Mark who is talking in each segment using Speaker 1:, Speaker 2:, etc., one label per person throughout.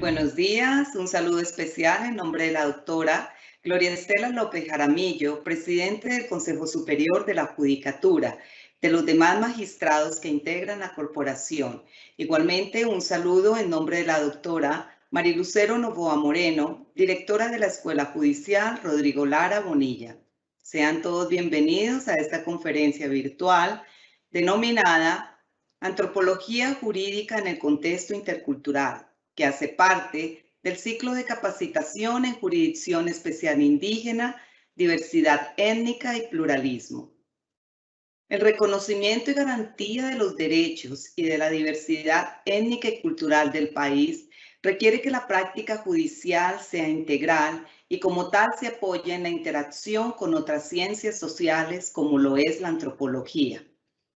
Speaker 1: buenos días. Un saludo especial en nombre de la doctora Gloria Estela López Jaramillo, presidente del Consejo Superior de la Judicatura, de los demás magistrados que integran la corporación. Igualmente, un saludo en nombre de la doctora Marilucero Novoa Moreno, directora de la Escuela Judicial Rodrigo Lara Bonilla. Sean todos bienvenidos a esta conferencia virtual denominada Antropología Jurídica en el Contexto Intercultural, que hace parte del ciclo de capacitación en jurisdicción especial indígena, diversidad étnica y pluralismo. El reconocimiento y garantía de los derechos y de la diversidad étnica y cultural del país requiere que la práctica judicial sea integral y como tal se apoye en la interacción con otras ciencias sociales como lo es la antropología,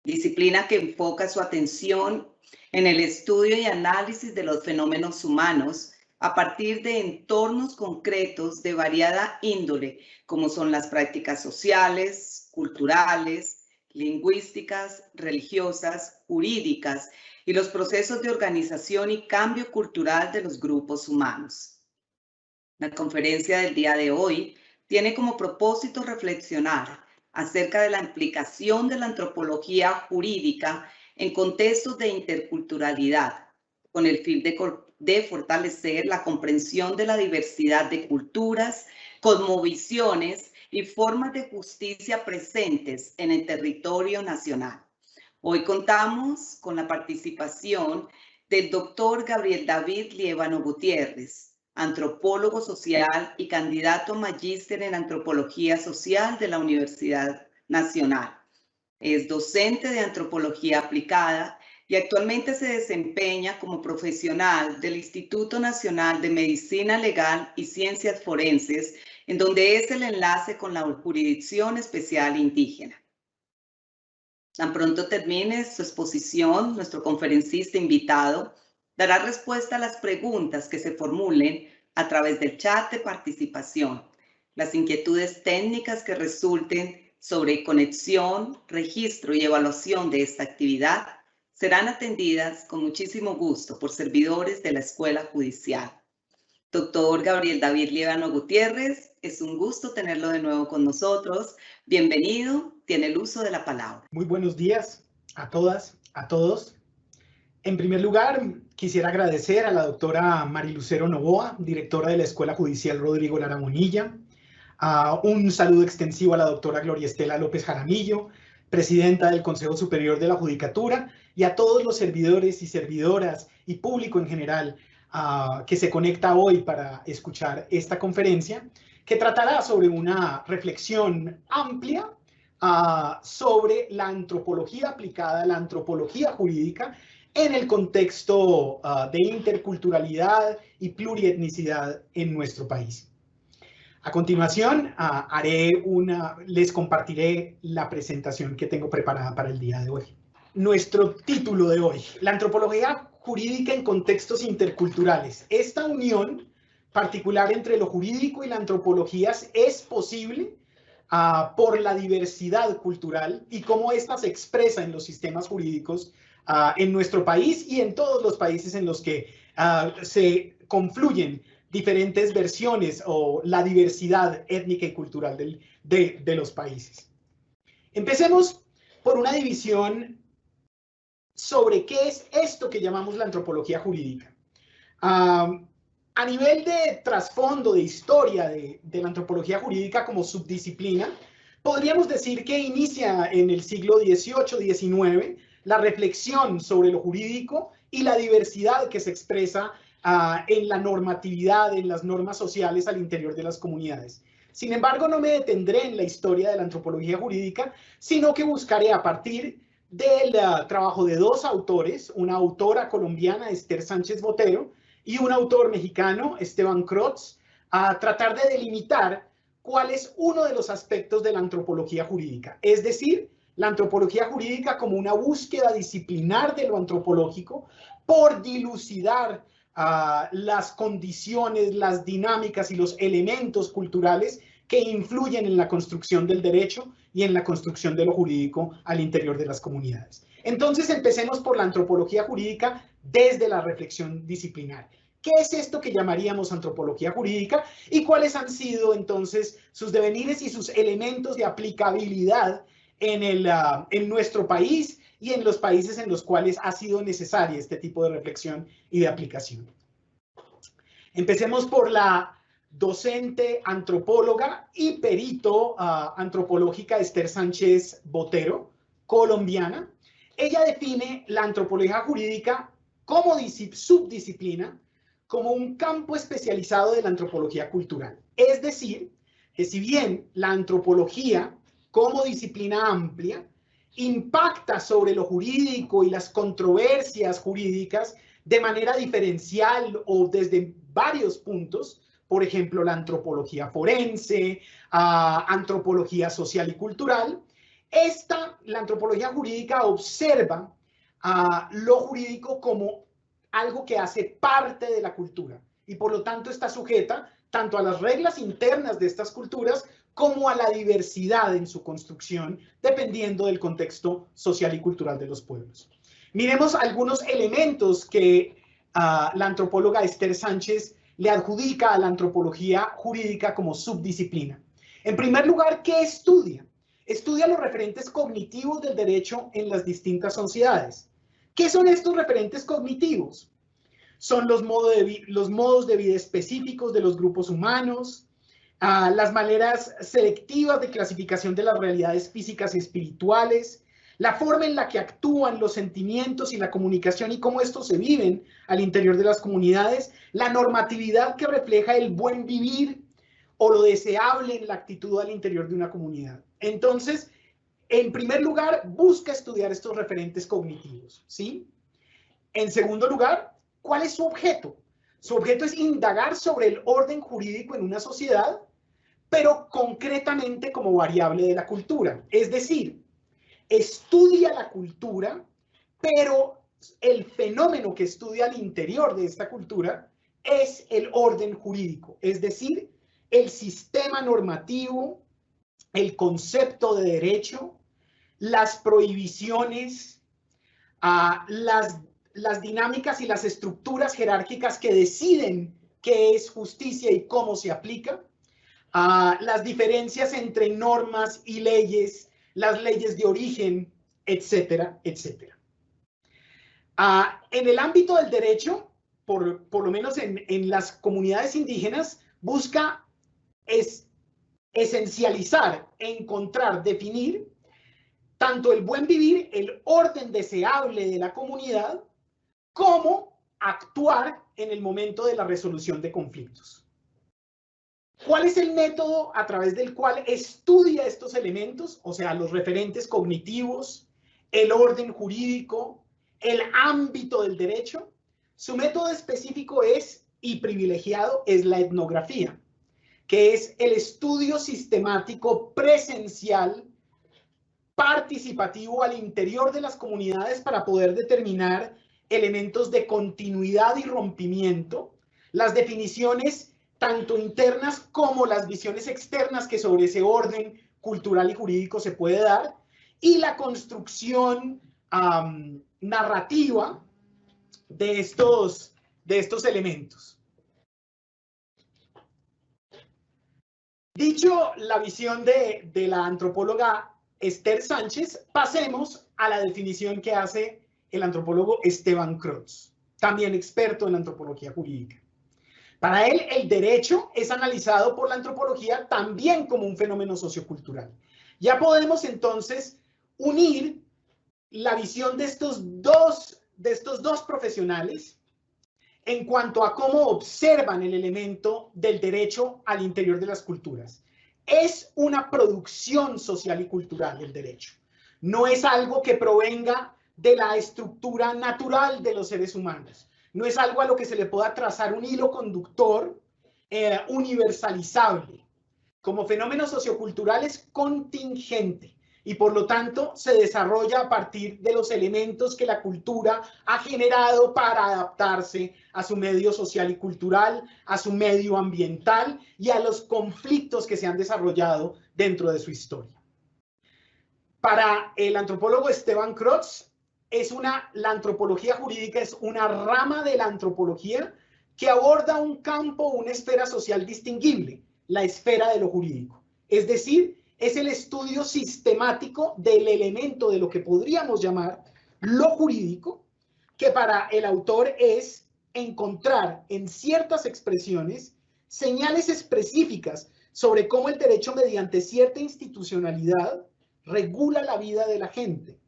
Speaker 1: disciplina que enfoca su atención en el estudio y análisis de los fenómenos humanos a partir de entornos concretos de variada índole, como son las prácticas sociales, culturales, lingüísticas, religiosas, jurídicas y los procesos de organización y cambio cultural de los grupos humanos. La conferencia del día de hoy tiene como propósito reflexionar acerca de la implicación de la antropología jurídica en contextos de interculturalidad, con el fin de fortalecer la comprensión de la diversidad de culturas, cosmovisiones y formas de justicia presentes en el territorio nacional. Hoy contamos con la participación del doctor Gabriel David Liévano Gutiérrez, antropólogo social y candidato a magíster en antropología social de la Universidad Nacional. Es docente de antropología aplicada y actualmente se desempeña como profesional del Instituto Nacional de Medicina Legal y Ciencias Forenses, en donde es el enlace con la Jurisdicción Especial Indígena. Tan pronto termine su exposición, nuestro conferencista invitado dará respuesta a las preguntas que se formulen a través del chat de participación. Las inquietudes técnicas que resulten sobre conexión, registro y evaluación de esta actividad serán atendidas con muchísimo gusto por servidores de la Escuela Judicial. Doctor Gabriel David Liévano Gutiérrez, es un gusto tenerlo de nuevo con nosotros. Bienvenido, tiene el uso de la palabra.
Speaker 2: Muy buenos días a todas, a todos. En primer lugar, quisiera agradecer a la doctora Marilucero Novoa, directora de la Escuela Judicial Rodrigo Lara Bonilla. Un saludo extensivo a la doctora Gloria Estela López Jaramillo, presidenta del Consejo Superior de la Judicatura, y a todos los servidores y servidoras y público en general que se conecta hoy para escuchar esta conferencia, que tratará sobre una reflexión amplia sobre la antropología aplicada, la antropología jurídica, en el contexto de interculturalidad y plurietnicidad en nuestro país. A continuación, les compartiré la presentación que tengo preparada para el día de hoy. Nuestro título de hoy, la antropología jurídica en contextos interculturales. Esta unión particular entre lo jurídico y la antropología es posible por la diversidad cultural y cómo ésta se expresa en los sistemas jurídicos en nuestro país y en todos los países en los que se confluyen diferentes versiones o la diversidad étnica y cultural de los países. Empecemos por una división sobre qué es esto que llamamos la antropología jurídica. A nivel de trasfondo, de historia de la antropología jurídica como subdisciplina, podríamos decir que inicia en el siglo XVIII-XIX la reflexión sobre lo jurídico y la diversidad que se expresa en la normatividad, en las normas sociales al interior de las comunidades. Sin embargo, no me detendré en la historia de la antropología jurídica, sino que buscaré a partir del trabajo de dos autores, una autora colombiana, Esther Sánchez Botero, y un autor mexicano, Esteban Crotz, a tratar de delimitar cuál es uno de los aspectos de la antropología jurídica, es decir, la antropología jurídica como una búsqueda disciplinar de lo antropológico por dilucidar las condiciones, las dinámicas y los elementos culturales que influyen en la construcción del derecho y en la construcción de lo jurídico al interior de las comunidades. Entonces, empecemos por la antropología jurídica desde la reflexión disciplinar. ¿Qué es esto que llamaríamos antropología jurídica y cuáles han sido entonces sus devenires y sus elementos de aplicabilidad en nuestro país y en los países en los cuales ha sido necesaria este tipo de reflexión y de aplicación? Empecemos por la docente, antropóloga y perito antropológica Esther Sánchez Botero, colombiana. Ella define la antropología jurídica como subdisciplina, como un campo especializado de la antropología cultural. Es decir, que si bien la antropología como disciplina amplia impacta sobre lo jurídico y las controversias jurídicas de manera diferencial o desde varios puntos, por ejemplo, la antropología forense, antropología social y cultural, la antropología jurídica observa lo jurídico como algo que hace parte de la cultura y por lo tanto está sujeta tanto a las reglas internas de estas culturas como a la diversidad en su construcción, dependiendo del contexto social y cultural de los pueblos. Miremos algunos elementos que la antropóloga Esther Sánchez le adjudica a la antropología jurídica como subdisciplina. En primer lugar, ¿qué estudia? Estudia los referentes cognitivos del derecho en las distintas sociedades. ¿Qué son estos referentes cognitivos? Son los modos de vida específicos de los grupos humanos, las maneras selectivas de clasificación de las realidades físicas y espirituales, la forma en la que actúan los sentimientos y la comunicación y cómo estos se viven al interior de las comunidades, la normatividad que refleja el buen vivir o lo deseable en la actitud al interior de una comunidad. Entonces, en primer lugar, busca estudiar estos referentes cognitivos, ¿sí? En segundo lugar, ¿cuál es su objeto? Su objeto es indagar sobre el orden jurídico en una sociedad, pero concretamente como variable de la cultura. Es decir, estudia la cultura, pero el fenómeno que estudia al interior de esta cultura es el orden jurídico, es decir, el sistema normativo, el concepto de derecho, las prohibiciones, las dinámicas y las estructuras jerárquicas que deciden qué es justicia y cómo se aplica, las diferencias entre normas y leyes, las leyes de origen, etcétera, etcétera. En el ámbito del derecho, por lo menos en las comunidades indígenas, busca esencializar, encontrar, definir tanto el buen vivir, el orden deseable de la comunidad, como actuar en el momento de la resolución de conflictos. ¿Cuál es el método a través del cual estudia estos elementos? O sea, los referentes cognitivos, el orden jurídico, el ámbito del derecho. Su método específico y privilegiado es la etnografía, que es el estudio sistemático presencial participativo al interior de las comunidades para poder determinar elementos de continuidad y rompimiento, las definiciones tanto internas como las visiones externas que sobre ese orden cultural y jurídico se puede dar, y la construcción narrativa de estos elementos. Dicho la visión de la antropóloga Esther Sánchez, pasemos a la definición que hace el antropólogo Esteban Crotz, también experto en antropología jurídica. Para él, el derecho es analizado por la antropología también como un fenómeno sociocultural. Ya podemos entonces unir la visión de estos dos profesionales en cuanto a cómo observan el elemento del derecho al interior de las culturas. Es una producción social y cultural del derecho. No es algo que provenga de la estructura natural de los seres humanos. No es algo a lo que se le pueda trazar un hilo conductor universalizable. Como fenómeno sociocultural es contingente y por lo tanto se desarrolla a partir de los elementos que la cultura ha generado para adaptarse a su medio social y cultural, a su medio ambiental y a los conflictos que se han desarrollado dentro de su historia. Para el antropólogo Esteban Crotz, la antropología jurídica es una rama de la antropología que aborda un campo, una esfera social distinguible, la esfera de lo jurídico. Es decir, es el estudio sistemático del elemento de lo que podríamos llamar lo jurídico, que para el autor es encontrar en ciertas expresiones señales específicas sobre cómo el derecho mediante cierta institucionalidad regula la vida de la gente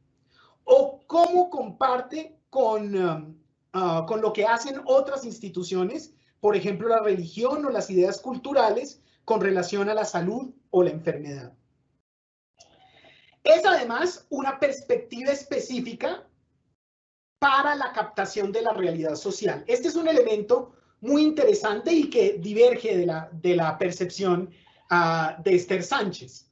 Speaker 2: o cómo comparte con lo que hacen otras instituciones, por ejemplo, la religión o las ideas culturales con relación a la salud o la enfermedad. Es además una perspectiva específica para la captación de la realidad social. Este es un elemento muy interesante y que diverge de la percepción de Esther Sánchez.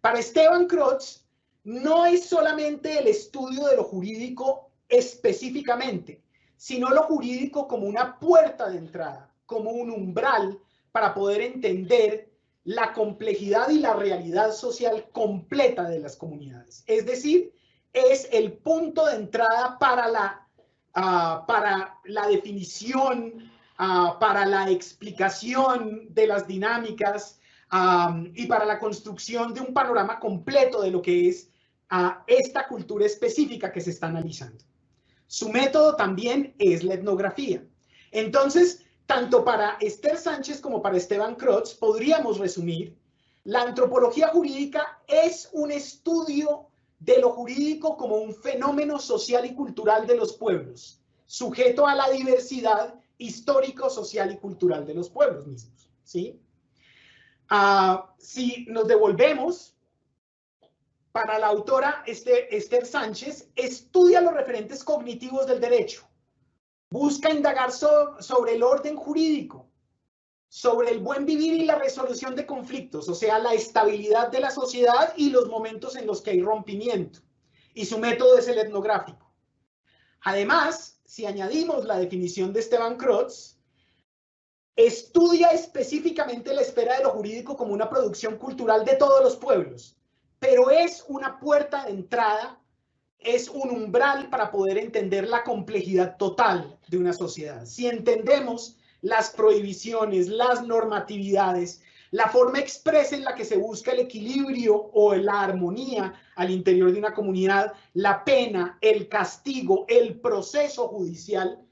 Speaker 2: Para Esteban Crotz, no es solamente el estudio de lo jurídico específicamente, sino lo jurídico como una puerta de entrada, como un umbral para poder entender la complejidad y la realidad social completa de las comunidades. Es decir, es el punto de entrada para la definición, para la explicación de las dinámicas y para la construcción de un panorama completo de lo que es esta cultura específica que se está analizando. Su método también es la etnografía. Entonces, tanto para Esther Sánchez como para Esteban Crotz, podríamos resumir, la antropología jurídica es un estudio de lo jurídico como un fenómeno social y cultural de los pueblos, sujeto a la diversidad histórico, social y cultural de los pueblos mismos, ¿sí? Si nos devolvemos, para la autora Esther Sánchez, estudia los referentes cognitivos del derecho, busca indagar sobre el orden jurídico, sobre el buen vivir y la resolución de conflictos, o sea, la estabilidad de la sociedad y los momentos en los que hay rompimiento. Y su método es el etnográfico. Además, si añadimos la definición de Esteban Crotz, estudia específicamente la esfera de lo jurídico como una producción cultural de todos los pueblos, pero es una puerta de entrada, es un umbral para poder entender la complejidad total de una sociedad. Si entendemos las prohibiciones, las normatividades, la forma expresa en la que se busca el equilibrio o la armonía al interior de una comunidad, la pena, el castigo, el proceso judicial,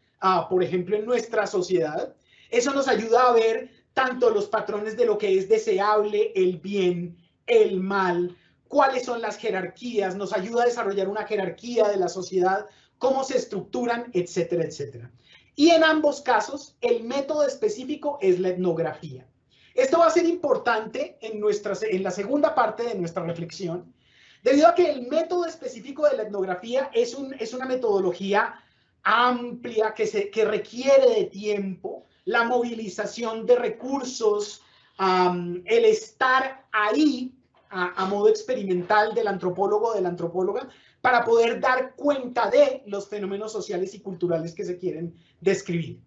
Speaker 2: por ejemplo, en nuestra sociedad, eso nos ayuda a ver tanto los patrones de lo que es deseable, el bien, el mal, cuáles son las jerarquías, nos ayuda a desarrollar una jerarquía de la sociedad, cómo se estructuran, etcétera, etcétera. Y en ambos casos, el método específico es la etnografía. Esto va a ser importante en la segunda parte de nuestra reflexión, debido a que el método específico de la etnografía es una metodología amplia que requiere de tiempo, la movilización de recursos, el estar ahí a modo experimental del antropólogo o de la antropóloga para poder dar cuenta de los fenómenos sociales y culturales que se quieren describir.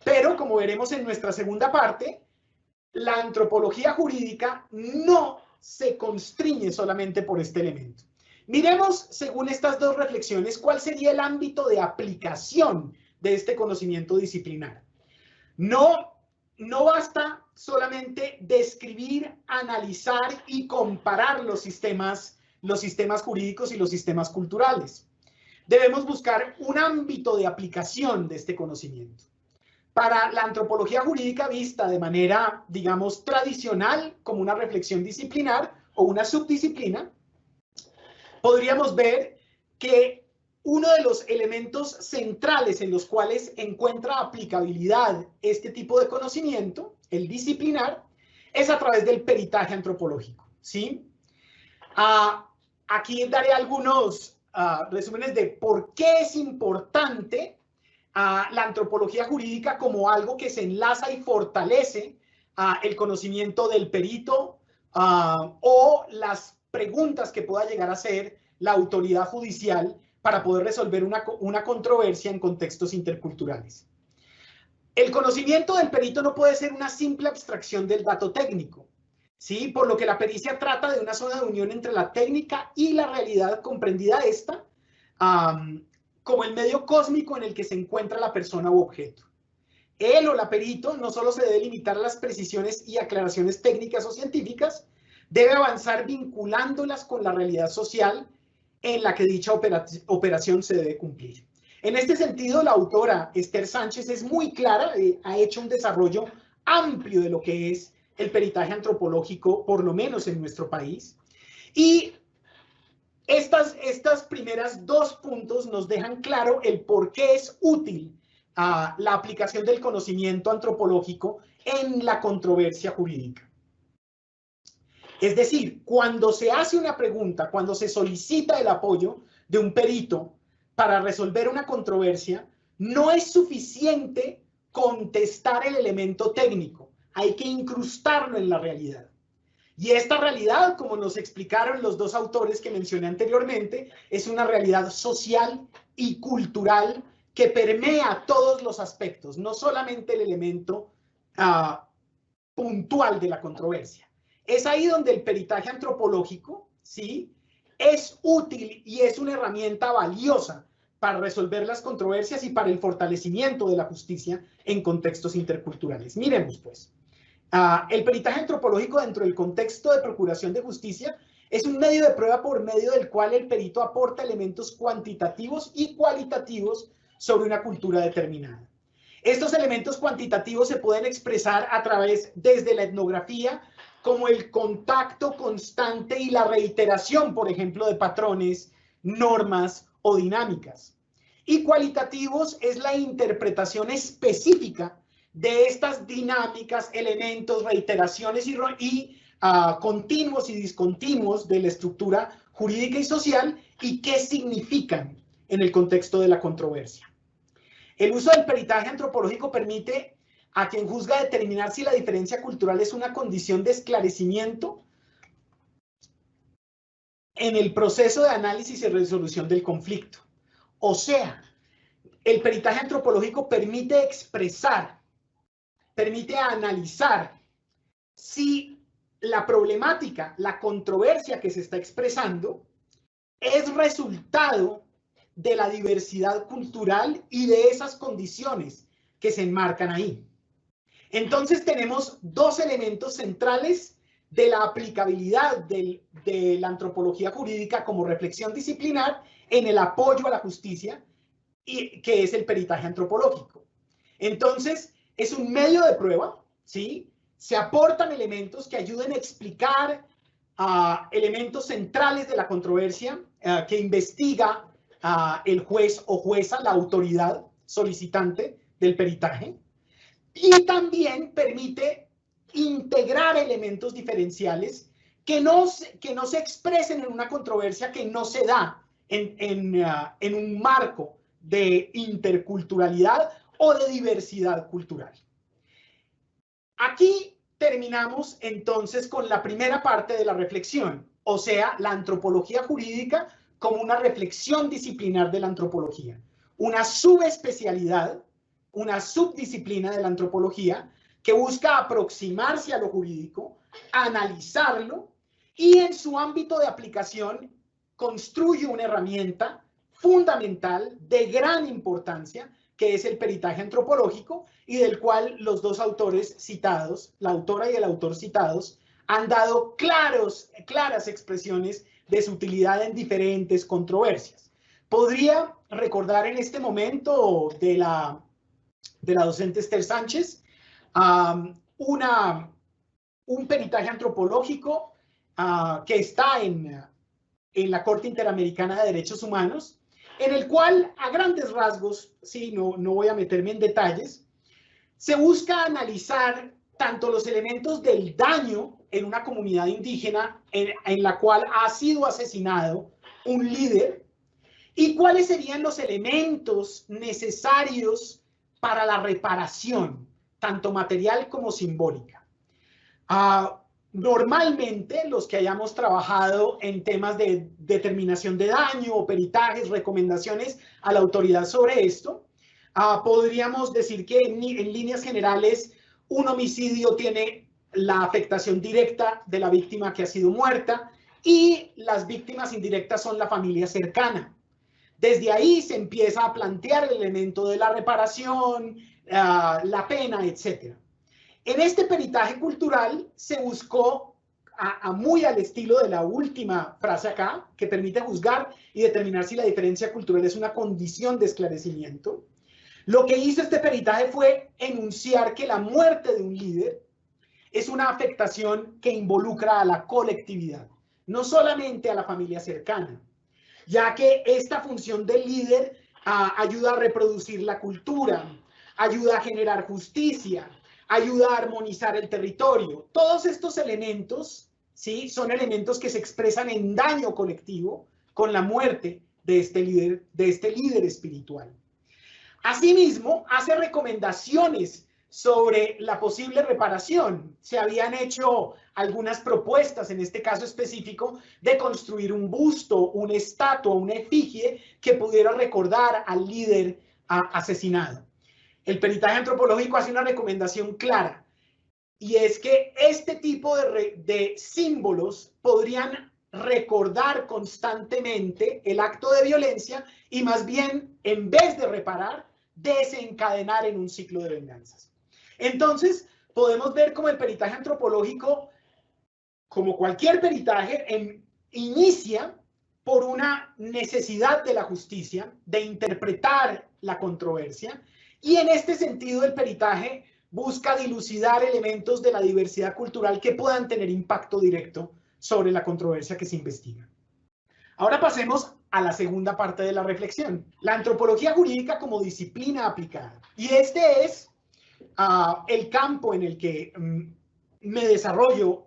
Speaker 2: Pero, como veremos en nuestra segunda parte, la antropología jurídica no se constriñe solamente por este elemento. Miremos, según estas dos reflexiones, cuál sería el ámbito de aplicación de este conocimiento disciplinar. No basta solamente describir, analizar y comparar los sistemas jurídicos y los sistemas culturales. Debemos buscar un ámbito de aplicación de este conocimiento. Para la antropología jurídica vista de manera, digamos, tradicional, como una reflexión disciplinar o una subdisciplina, podríamos ver que uno de los elementos centrales en los cuales encuentra aplicabilidad este tipo de conocimiento, el disciplinar, es a través del peritaje antropológico, ¿sí? Aquí daré algunos resúmenes de por qué es importante la antropología jurídica como algo que se enlaza y fortalece el conocimiento del perito o las preguntas que pueda llegar a hacer la autoridad judicial para poder resolver una controversia en contextos interculturales. El conocimiento del perito no puede ser una simple abstracción del dato técnico, ¿sí? Por lo que la pericia trata de una zona de unión entre la técnica y la realidad, comprendida esta como el medio cósmico en el que se encuentra la persona u objeto. él o la perito no solo se debe limitar a las precisiones y aclaraciones técnicas o científicas, debe avanzar vinculándolas con la realidad social en la que dicha operación se debe cumplir. En este sentido, la autora Esther Sánchez es muy clara, ha hecho un desarrollo amplio de lo que es el peritaje antropológico, por lo menos en nuestro país. Y estas primeras dos puntos nos dejan claro el por qué es útil la aplicación del conocimiento antropológico en la controversia jurídica. Es decir, cuando se hace una pregunta, cuando se solicita el apoyo de un perito para resolver una controversia, no es suficiente contestar el elemento técnico, hay que incrustarlo en la realidad. Y esta realidad, como nos explicaron los dos autores que mencioné anteriormente, es una realidad social y cultural que permea todos los aspectos, no solamente el elemento puntual de la controversia. Es ahí donde el peritaje antropológico, ¿sí?, es útil y es una herramienta valiosa para resolver las controversias y para el fortalecimiento de la justicia en contextos interculturales. Miremos, pues. El peritaje antropológico dentro del contexto de procuración de justicia es un medio de prueba por medio del cual el perito aporta elementos cuantitativos y cualitativos sobre una cultura determinada. Estos elementos cuantitativos se pueden expresar a través desde la etnografía, como el contacto constante y la reiteración, por ejemplo, de patrones, normas o dinámicas. Y cualitativos es la interpretación específica de estas dinámicas, elementos, reiteraciones y continuos y discontinuos de la estructura jurídica y social y qué significan en el contexto de la controversia. El uso del peritaje antropológico permite a quien juzga determinar si la diferencia cultural es una condición de esclarecimiento en el proceso de análisis y resolución del conflicto. O sea, el peritaje antropológico permite expresar, permite analizar si la problemática, la controversia que se está expresando es resultado de la diversidad cultural y de esas condiciones que se enmarcan ahí. Entonces tenemos dos elementos centrales de la aplicabilidad de la antropología jurídica como reflexión disciplinar en el apoyo a la justicia, que es el peritaje antropológico. Entonces, es un medio de prueba, ¿sí? Se aportan elementos que ayuden a explicar elementos centrales de la controversia que investiga el juez o jueza, la autoridad solicitante del peritaje, y también permite integrar elementos diferenciales que no se expresen en una controversia que no se da en un marco de interculturalidad o de diversidad cultural. Aquí terminamos entonces con la primera parte de la reflexión, o sea, la antropología jurídica como una reflexión disciplinar de la antropología, una subespecialidad, una subdisciplina de la antropología que busca aproximarse a lo jurídico, analizarlo y en su ámbito de aplicación construye una herramienta fundamental de gran importancia que es el peritaje antropológico y del cual los dos autores citados, la autora y el autor citados, han dado claras expresiones de su utilidad en diferentes controversias. Podría recordar en este momento de la docente Esther Sánchez un peritaje antropológico que está en la Corte Interamericana de Derechos Humanos, en el cual, a grandes rasgos, sí, no voy a meterme en detalles, se busca analizar tanto los elementos del daño en una comunidad indígena en la cual ha sido asesinado un líder y cuáles serían los elementos necesarios para la reparación, tanto material como simbólica. Normalmente, los que hayamos trabajado en temas de determinación de daño o peritajes, recomendaciones a la autoridad sobre esto, podríamos decir que en líneas generales un homicidio tiene la afectación directa de la víctima que ha sido muerta y las víctimas indirectas son la familia cercana. Desde ahí se empieza a plantear el elemento de la reparación, la pena, etc. En este peritaje cultural se buscó, muy al estilo de la última frase acá, que permite juzgar y determinar si la diferencia cultural es una condición de esclarecimiento. Lo que hizo este peritaje fue enunciar que la muerte de un líder es una afectación que involucra a la colectividad, no solamente a la familia cercana, ya que esta función del líder ayuda a reproducir la cultura, ayuda a generar justicia, ayuda a armonizar el territorio. Todos estos elementos, ¿sí?, son elementos que se expresan en daño colectivo con la muerte de este líder espiritual. Asimismo, hace recomendaciones sobre la posible reparación. Se habían hecho algunas propuestas, en este caso específico, de construir un busto, una estatua, una efigie que pudiera recordar al líder asesinado. El peritaje antropológico hace una recomendación clara, y es que este tipo de símbolos podrían recordar constantemente el acto de violencia y más bien, en vez de reparar, desencadenar en un ciclo de venganzas. Entonces, podemos ver cómo el peritaje antropológico, como cualquier peritaje, inicia por una necesidad de la justicia, de interpretar la controversia, y en este sentido el peritaje busca dilucidar elementos de la diversidad cultural que puedan tener impacto directo sobre la controversia que se investiga. Ahora pasemos a la segunda parte de la reflexión, la antropología jurídica como disciplina aplicada. Y este es el campo en el que me desarrollo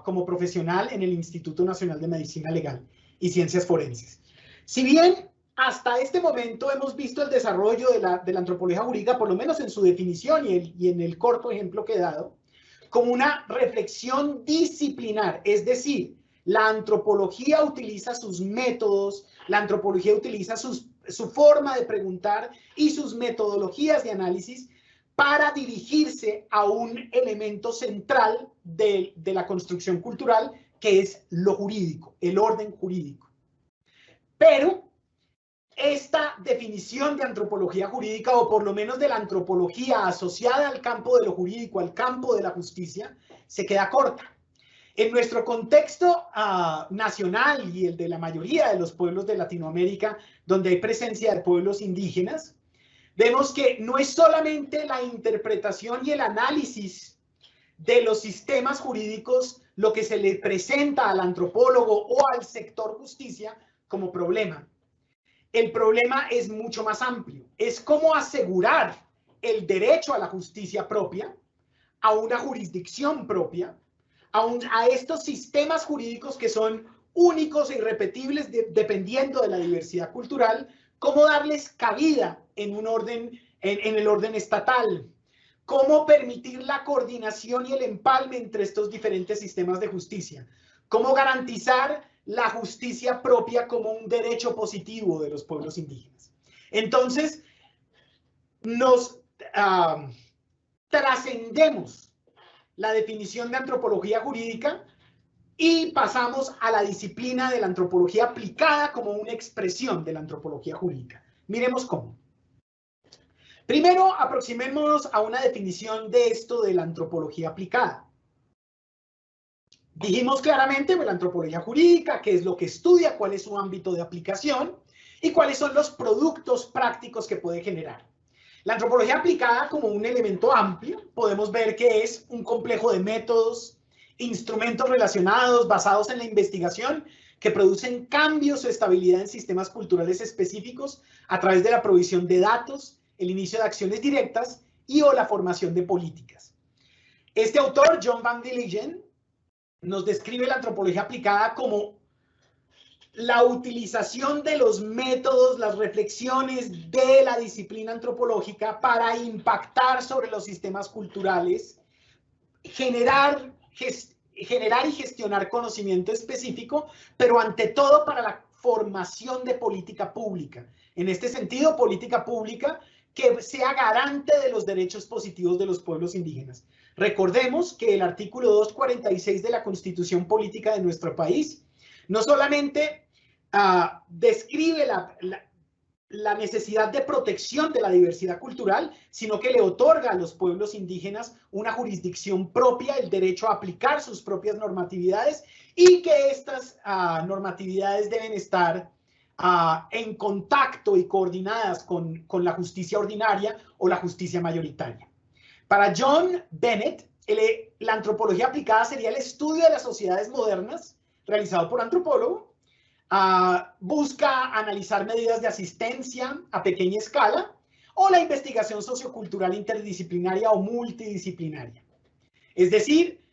Speaker 2: como profesional en el Instituto Nacional de Medicina Legal y Ciencias Forenses. Si bien hasta este momento hemos visto el desarrollo de la antropología jurídica, por lo menos en su definición y en el corto ejemplo que he dado, como una reflexión disciplinar, es decir, la antropología utiliza sus métodos, la antropología utiliza su forma de preguntar y sus metodologías de análisis para dirigirse a un elemento central de la construcción cultural, que es lo jurídico, el orden jurídico. Pero esta definición de antropología jurídica, o por lo menos de la antropología asociada al campo de lo jurídico, al campo de la justicia, se queda corta. En nuestro contexto nacional y el de la mayoría de los pueblos de Latinoamérica, donde hay presencia de pueblos indígenas, vemos que no es solamente la interpretación y el análisis de los sistemas jurídicos lo que se le presenta al antropólogo o al sector justicia como problema. El problema es mucho más amplio. Es cómo asegurar el derecho a la justicia propia, a una jurisdicción propia, a estos sistemas jurídicos que son únicos e irrepetibles dependiendo de la diversidad cultural, cómo darles cabida en un orden, en el orden estatal, cómo permitir la coordinación y el empalme entre estos diferentes sistemas de justicia, cómo garantizar la justicia propia como un derecho positivo de los pueblos indígenas. Entonces, nos trascendemos la definición de antropología jurídica y pasamos a la disciplina de la antropología aplicada como una expresión de la antropología jurídica. Miremos cómo. Primero, aproximémonos a una definición de esto de la antropología aplicada. Dijimos claramente la antropología jurídica, qué es lo que estudia, cuál es su ámbito de aplicación y cuáles son los productos prácticos que puede generar. La antropología aplicada como un elemento amplio, podemos ver que es un complejo de métodos, instrumentos relacionados, basados en la investigación, que producen cambios o estabilidad en sistemas culturales específicos a través de la provisión de datos, el inicio de acciones directas y o la formación de políticas. Este autor, John Van Dilligen, nos describe la antropología aplicada como la utilización de los métodos, las reflexiones de la disciplina antropológica para impactar sobre los sistemas culturales, generar y gestionar conocimiento específico, pero ante todo para la formación de política pública. En este sentido, política pública que sea garante de los derechos positivos de los pueblos indígenas. Recordemos que el artículo 246 de la Constitución Política de nuestro país no solamente describe la necesidad de protección de la diversidad cultural, sino que le otorga a los pueblos indígenas una jurisdicción propia, el derecho a aplicar sus propias normatividades, y que estas normatividades deben estar en contacto y coordinadas con la justicia ordinaria o la justicia mayoritaria. Para John Bennett, la antropología aplicada sería el estudio de las sociedades modernas, realizado por antropólogos. Busca analizar medidas de asistencia a pequeña escala o la investigación sociocultural interdisciplinaria o multidisciplinaria. Es decir,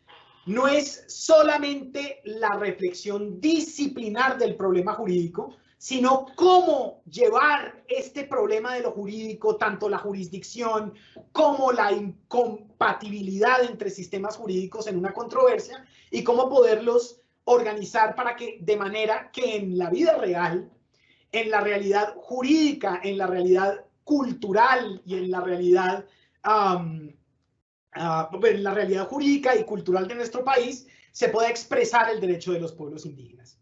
Speaker 2: no es solamente la reflexión disciplinar del problema jurídico, sino cómo llevar este problema de lo jurídico, tanto la jurisdicción como la incompatibilidad entre sistemas jurídicos en una controversia, y cómo poderlos organizar para que, de manera que en la vida real, en la realidad jurídica, en la realidad cultural y en la realidad jurídica y cultural de nuestro país, se pueda expresar el derecho de los pueblos indígenas.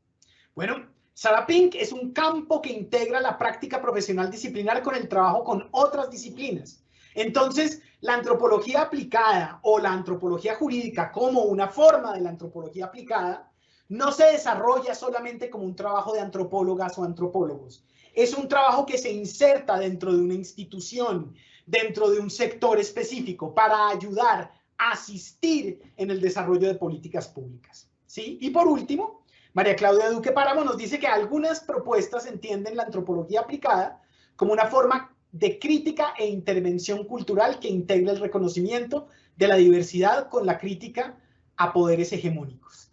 Speaker 2: Bueno, Sarah Pink es un campo que integra la práctica profesional disciplinar con el trabajo con otras disciplinas. Entonces, la antropología aplicada o la antropología jurídica como una forma de la antropología aplicada no se desarrolla solamente como un trabajo de antropólogas o antropólogos. Es un trabajo que se inserta dentro de una institución, dentro de un sector específico, para ayudar a asistir en el desarrollo de políticas públicas, ¿sí? Y por último, María Claudia Duque Páramo nos dice que algunas propuestas entienden la antropología aplicada como una forma de crítica e intervención cultural que integra el reconocimiento de la diversidad con la crítica a poderes hegemónicos.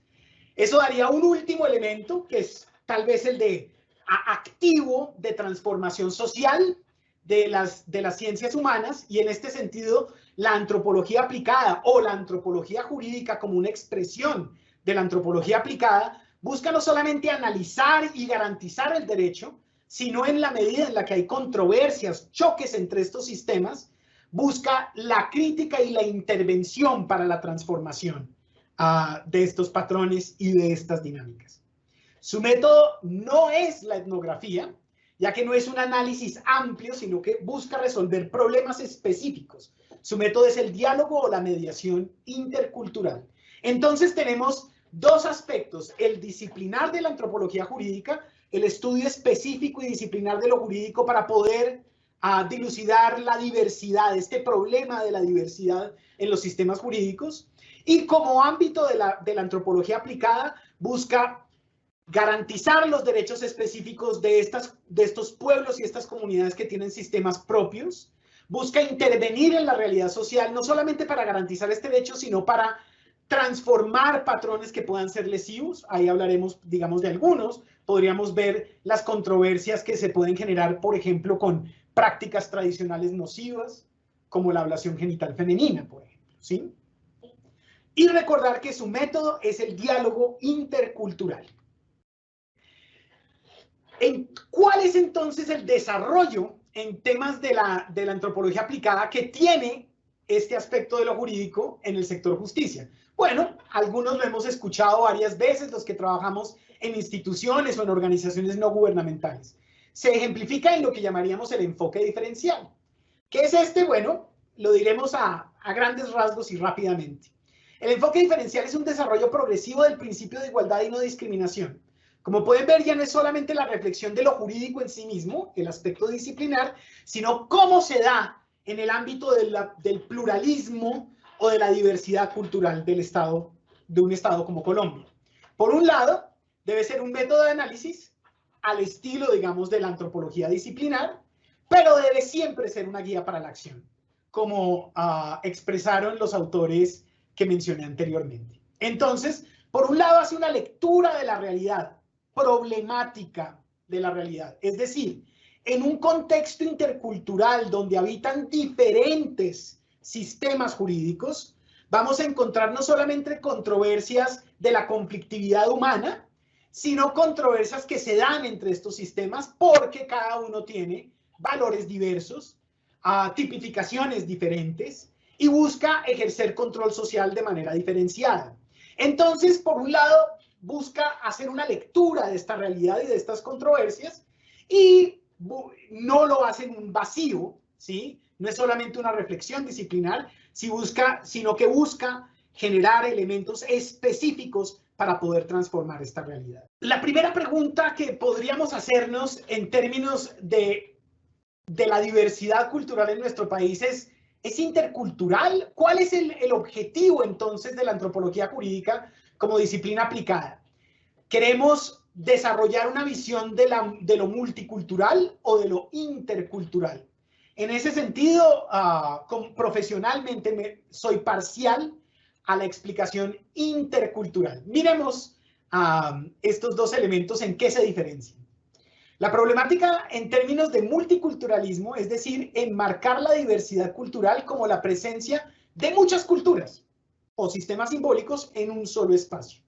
Speaker 2: Eso daría un último elemento, que es tal vez el de activo de transformación social de las ciencias humanas, y en este sentido la antropología aplicada o la antropología jurídica como una expresión de la antropología aplicada busca no solamente analizar y garantizar el derecho, sino en la medida en la que hay controversias, choques entre estos sistemas, busca la crítica y la intervención para la transformación de estos patrones y de estas dinámicas. Su método no es la etnografía, ya que no es un análisis amplio, sino que busca resolver problemas específicos. Su método es el diálogo o la mediación intercultural. Entonces tenemos dos aspectos: el disciplinar de la antropología jurídica, el estudio específico y disciplinar de lo jurídico para poder dilucidar la diversidad, este problema de la diversidad en los sistemas jurídicos, y como ámbito de la antropología aplicada busca garantizar los derechos específicos de estos pueblos y estas comunidades que tienen sistemas propios, busca intervenir en la realidad social, no solamente para garantizar este derecho, sino para transformar patrones que puedan ser lesivos. Ahí hablaremos, digamos, de algunos. Podríamos ver las controversias que se pueden generar, por ejemplo, con prácticas tradicionales nocivas, como la ablación genital femenina, por ejemplo, ¿sí? Y recordar que su método es el diálogo intercultural. ¿Cuál es entonces el desarrollo en temas de la antropología aplicada que tiene este aspecto de lo jurídico en el sector justicia? Bueno, algunos lo hemos escuchado varias veces, los que trabajamos en instituciones o en organizaciones no gubernamentales. Se ejemplifica en lo que llamaríamos el enfoque diferencial. ¿Qué es este? Bueno, lo diremos a grandes rasgos y rápidamente. El enfoque diferencial es un desarrollo progresivo del principio de igualdad y no discriminación. Como pueden ver, ya no es solamente la reflexión de lo jurídico en sí mismo, el aspecto disciplinar, sino cómo se da en el ámbito del pluralismo o de la diversidad cultural del Estado, de un Estado como Colombia. Por un lado, debe ser un método de análisis al estilo, digamos, de la antropología disciplinar, pero debe siempre ser una guía para la acción, como expresaron los autores que mencioné anteriormente. Entonces, por un lado, hace una lectura de la realidad, problemática de la realidad, es decir, en un contexto intercultural donde habitan diferentes sistemas jurídicos, vamos a encontrar no solamente controversias de la conflictividad humana, sino controversias que se dan entre estos sistemas porque cada uno tiene valores diversos, tipificaciones diferentes, y busca ejercer control social de manera diferenciada. Entonces, por un lado, busca hacer una lectura de esta realidad y de estas controversias, y no lo hace en un vacío, ¿sí? No es solamente una reflexión disciplinar, sino que busca generar elementos específicos para poder transformar esta realidad. La primera pregunta que podríamos hacernos en términos de la diversidad cultural en nuestro país ¿es intercultural? ¿Cuál es el objetivo entonces de la antropología jurídica como disciplina aplicada? ¿Queremos desarrollar una visión de lo multicultural o de lo intercultural? En ese sentido, profesionalmente soy parcial a la explicación intercultural. Miremos estos dos elementos en qué se diferencian. La problemática en términos de multiculturalismo, es decir, enmarcar la diversidad cultural como la presencia de muchas culturas o sistemas simbólicos en un solo espacio.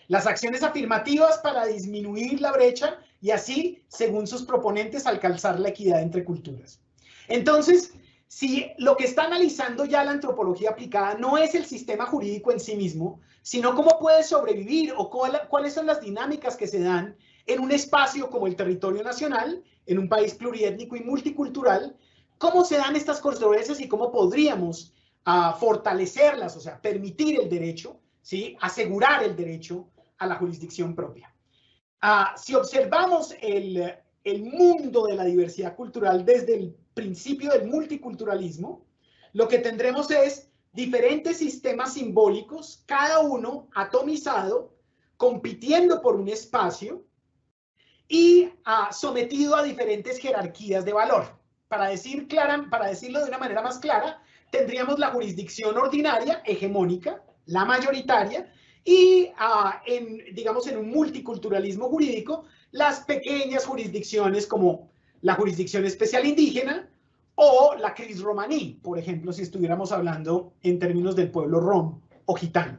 Speaker 2: Las acciones afirmativas para disminuir la brecha y así, según sus proponentes, alcanzar la equidad entre culturas. Entonces, si lo que está analizando ya la antropología aplicada no es el sistema jurídico en sí mismo, sino cómo puede sobrevivir o cuáles son las dinámicas que se dan en un espacio como el territorio nacional, en un país pluriétnico y multicultural, cómo se dan estas controversias y cómo podríamos fortalecerlas, o sea, permitir el derecho, ¿sí? Asegurar el derecho a la jurisdicción propia. Si observamos el mundo de la diversidad cultural desde el principio del multiculturalismo, lo que tendremos es diferentes sistemas simbólicos, cada uno atomizado, compitiendo por un espacio y sometido a diferentes jerarquías de valor. Para decirlo de una manera más clara, tendríamos la jurisdicción ordinaria, hegemónica, la mayoritaria, y digamos en un multiculturalismo jurídico, las pequeñas jurisdicciones como la jurisdicción especial indígena o la cris romaní, por ejemplo, si estuviéramos hablando en términos del pueblo rom o gitano.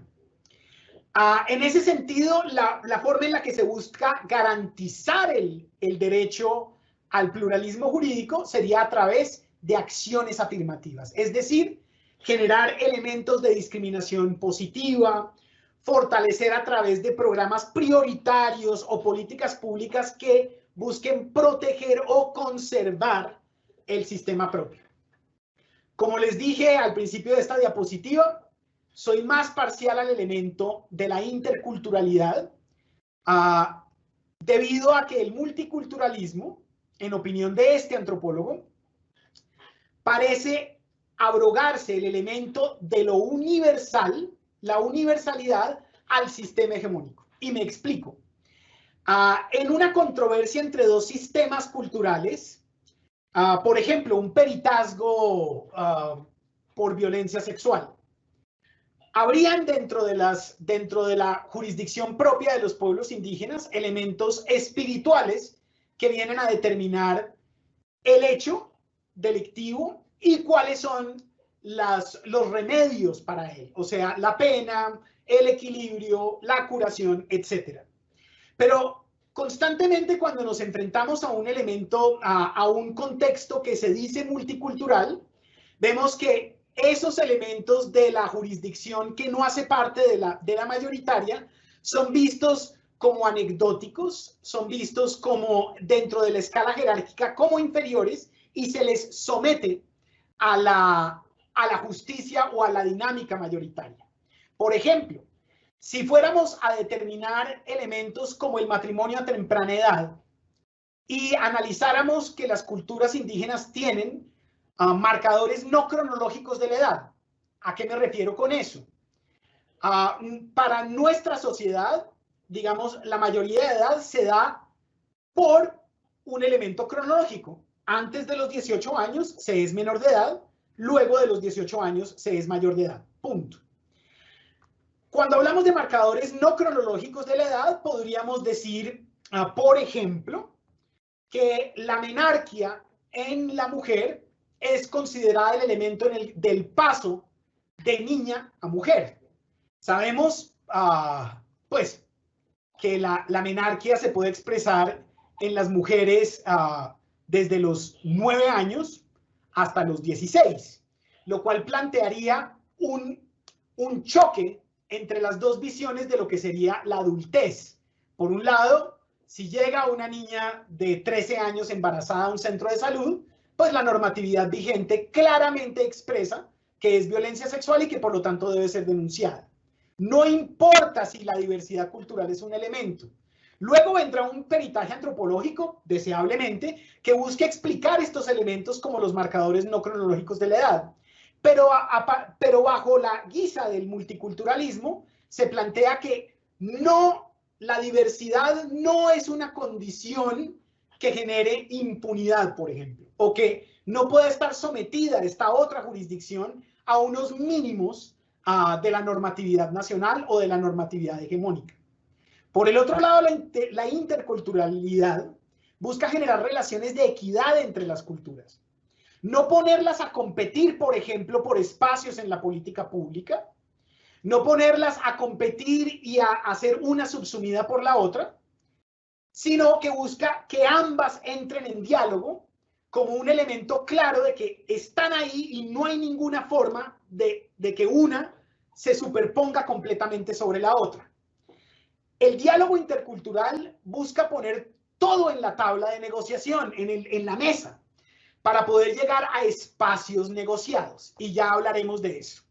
Speaker 2: En ese sentido, la forma en la que se busca garantizar el derecho al pluralismo jurídico sería a través de acciones afirmativas, es decir, generar elementos de discriminación positiva, fortalecer a través de programas prioritarios o políticas públicas que busquen proteger o conservar el sistema propio. Como les dije al principio de esta diapositiva, soy más parcial al elemento de la interculturalidad debido a que el multiculturalismo, en opinión de este antropólogo, parece abrogarse el elemento de lo universal, la universalidad al sistema hegemónico. Y me explico. En una controversia entre dos sistemas culturales, por ejemplo, un peritazgo por violencia sexual, habrían dentro de la jurisdicción propia de los pueblos indígenas elementos espirituales que vienen a determinar el hecho delictivo y cuáles son los remedios para él, o sea, la pena, el equilibrio, la curación, etc. Pero constantemente cuando nos enfrentamos a un elemento, a un contexto que se dice multicultural, vemos que esos elementos de la jurisdicción que no hace parte de la mayoritaria son vistos como anecdóticos, son vistos como dentro de la escala jerárquica como inferiores y se les somete a la justicia o a la dinámica mayoritaria. Por ejemplo, si fuéramos a determinar elementos como el matrimonio a temprana edad y analizáramos que las culturas indígenas tienen marcadores no cronológicos de la edad. ¿A qué me refiero con eso? Para nuestra sociedad, digamos, la mayoría de edad se da por un elemento cronológico. Antes de los 18 años se es menor de edad, luego de los 18 años se es mayor de edad. Punto. Cuando hablamos de marcadores no cronológicos de la edad, podríamos decir, por ejemplo, que la menarquia en la mujer es considerada el elemento del paso de niña a mujer. Sabemos, pues, que la menarquia se puede expresar en las mujeres desde los 9 años hasta los 16, lo cual plantearía un choque entre las dos visiones de lo que sería la adultez. Por un lado, si llega una niña de 13 años embarazada a un centro de salud, pues la normatividad vigente claramente expresa que es violencia sexual y que por lo tanto debe ser denunciada. No importa si la diversidad cultural es un elemento. Luego vendrá un peritaje antropológico, deseablemente, que busque explicar estos elementos como los marcadores no cronológicos de la edad. Pero bajo la guisa del multiculturalismo se plantea que la diversidad no es una condición que genere impunidad, por ejemplo, o que no puede estar sometida esta otra jurisdicción a unos mínimos de la normatividad nacional o de la normatividad hegemónica. Por el otro lado, la interculturalidad busca generar relaciones de equidad entre las culturas. No ponerlas a competir, por ejemplo, por espacios en la política pública, no ponerlas a competir y a hacer una subsumida por la otra, sino que busca que ambas entren en diálogo como un elemento claro de que están ahí y no hay ninguna forma de que una se superponga completamente sobre la otra. El diálogo intercultural busca poner todo en la tabla de negociación, en la mesa, para poder llegar a espacios negociados, y ya hablaremos de eso.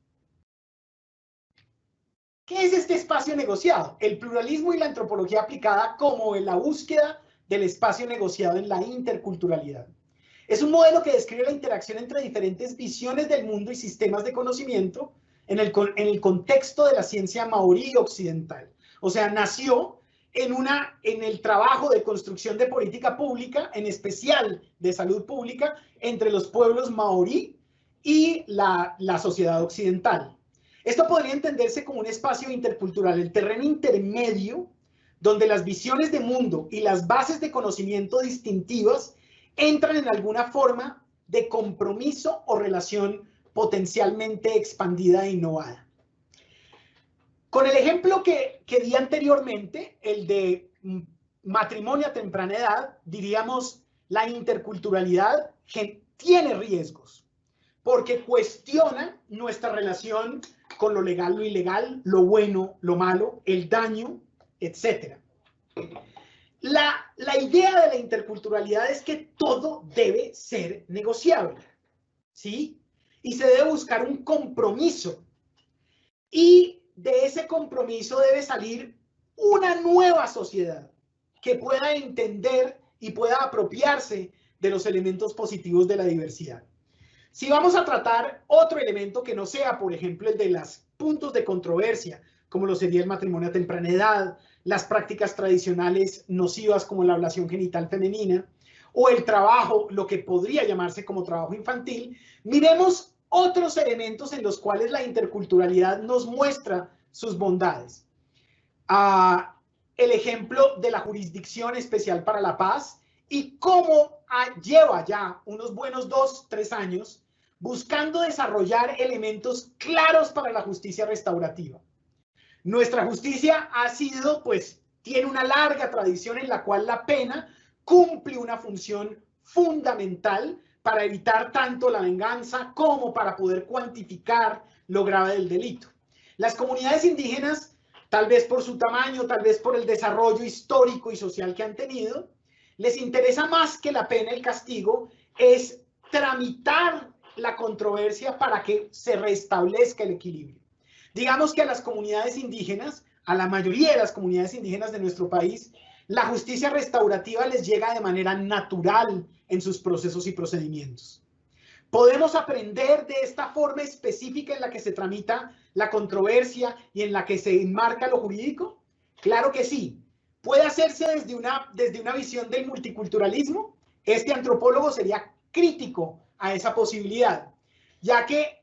Speaker 2: ¿Qué es este espacio negociado? El pluralismo y la antropología aplicada como en la búsqueda del espacio negociado en la interculturalidad. Es un modelo que describe la interacción entre diferentes visiones del mundo y sistemas de conocimiento en el contexto de la ciencia maorí occidental. O sea, nació en el trabajo de construcción de política pública, en especial de salud pública, entre los pueblos maorí y la sociedad occidental. Esto podría entenderse como un espacio intercultural, el terreno intermedio donde las visiones de mundo y las bases de conocimiento distintivas entran en alguna forma de compromiso o relación potencialmente expandida e innovada. Con el ejemplo que di anteriormente, el de matrimonio a temprana edad, diríamos la interculturalidad tiene riesgos porque cuestiona nuestra relación con lo legal, lo ilegal, lo bueno, lo malo, el daño, etc. La idea de la interculturalidad es que todo debe ser negociable, ¿sí? Y se debe buscar un compromiso. Y de ese compromiso debe salir una nueva sociedad que pueda entender y pueda apropiarse de los elementos positivos de la diversidad. Si vamos a tratar otro elemento que no sea, por ejemplo, el de los puntos de controversia, como lo sería el matrimonio a temprana edad, las prácticas tradicionales nocivas como la ablación genital femenina, o el trabajo, lo que podría llamarse como trabajo infantil, miremos otros elementos en los cuales la interculturalidad nos muestra sus bondades. El ejemplo de la Jurisdicción Especial para la Paz y cómo lleva ya unos buenos 2-3 años buscando desarrollar elementos claros para la justicia restaurativa. Nuestra justicia tiene una larga tradición en la cual la pena cumple una función fundamental para evitar tanto la venganza como para poder cuantificar lo grave del delito. Las comunidades indígenas, tal vez por su tamaño, tal vez por el desarrollo histórico y social que han tenido, les interesa más que la pena, el castigo, es tramitar la controversia para que se restablezca el equilibrio. Digamos que a las comunidades indígenas, a la mayoría de las comunidades indígenas de nuestro país, la justicia restaurativa les llega de manera natural en sus procesos y procedimientos. ¿Podemos aprender de esta forma específica en la que se tramita la controversia y en la que se enmarca lo jurídico? Claro que sí. ¿Puede hacerse desde una visión del multiculturalismo? Este antropólogo sería crítico a esa posibilidad, ya que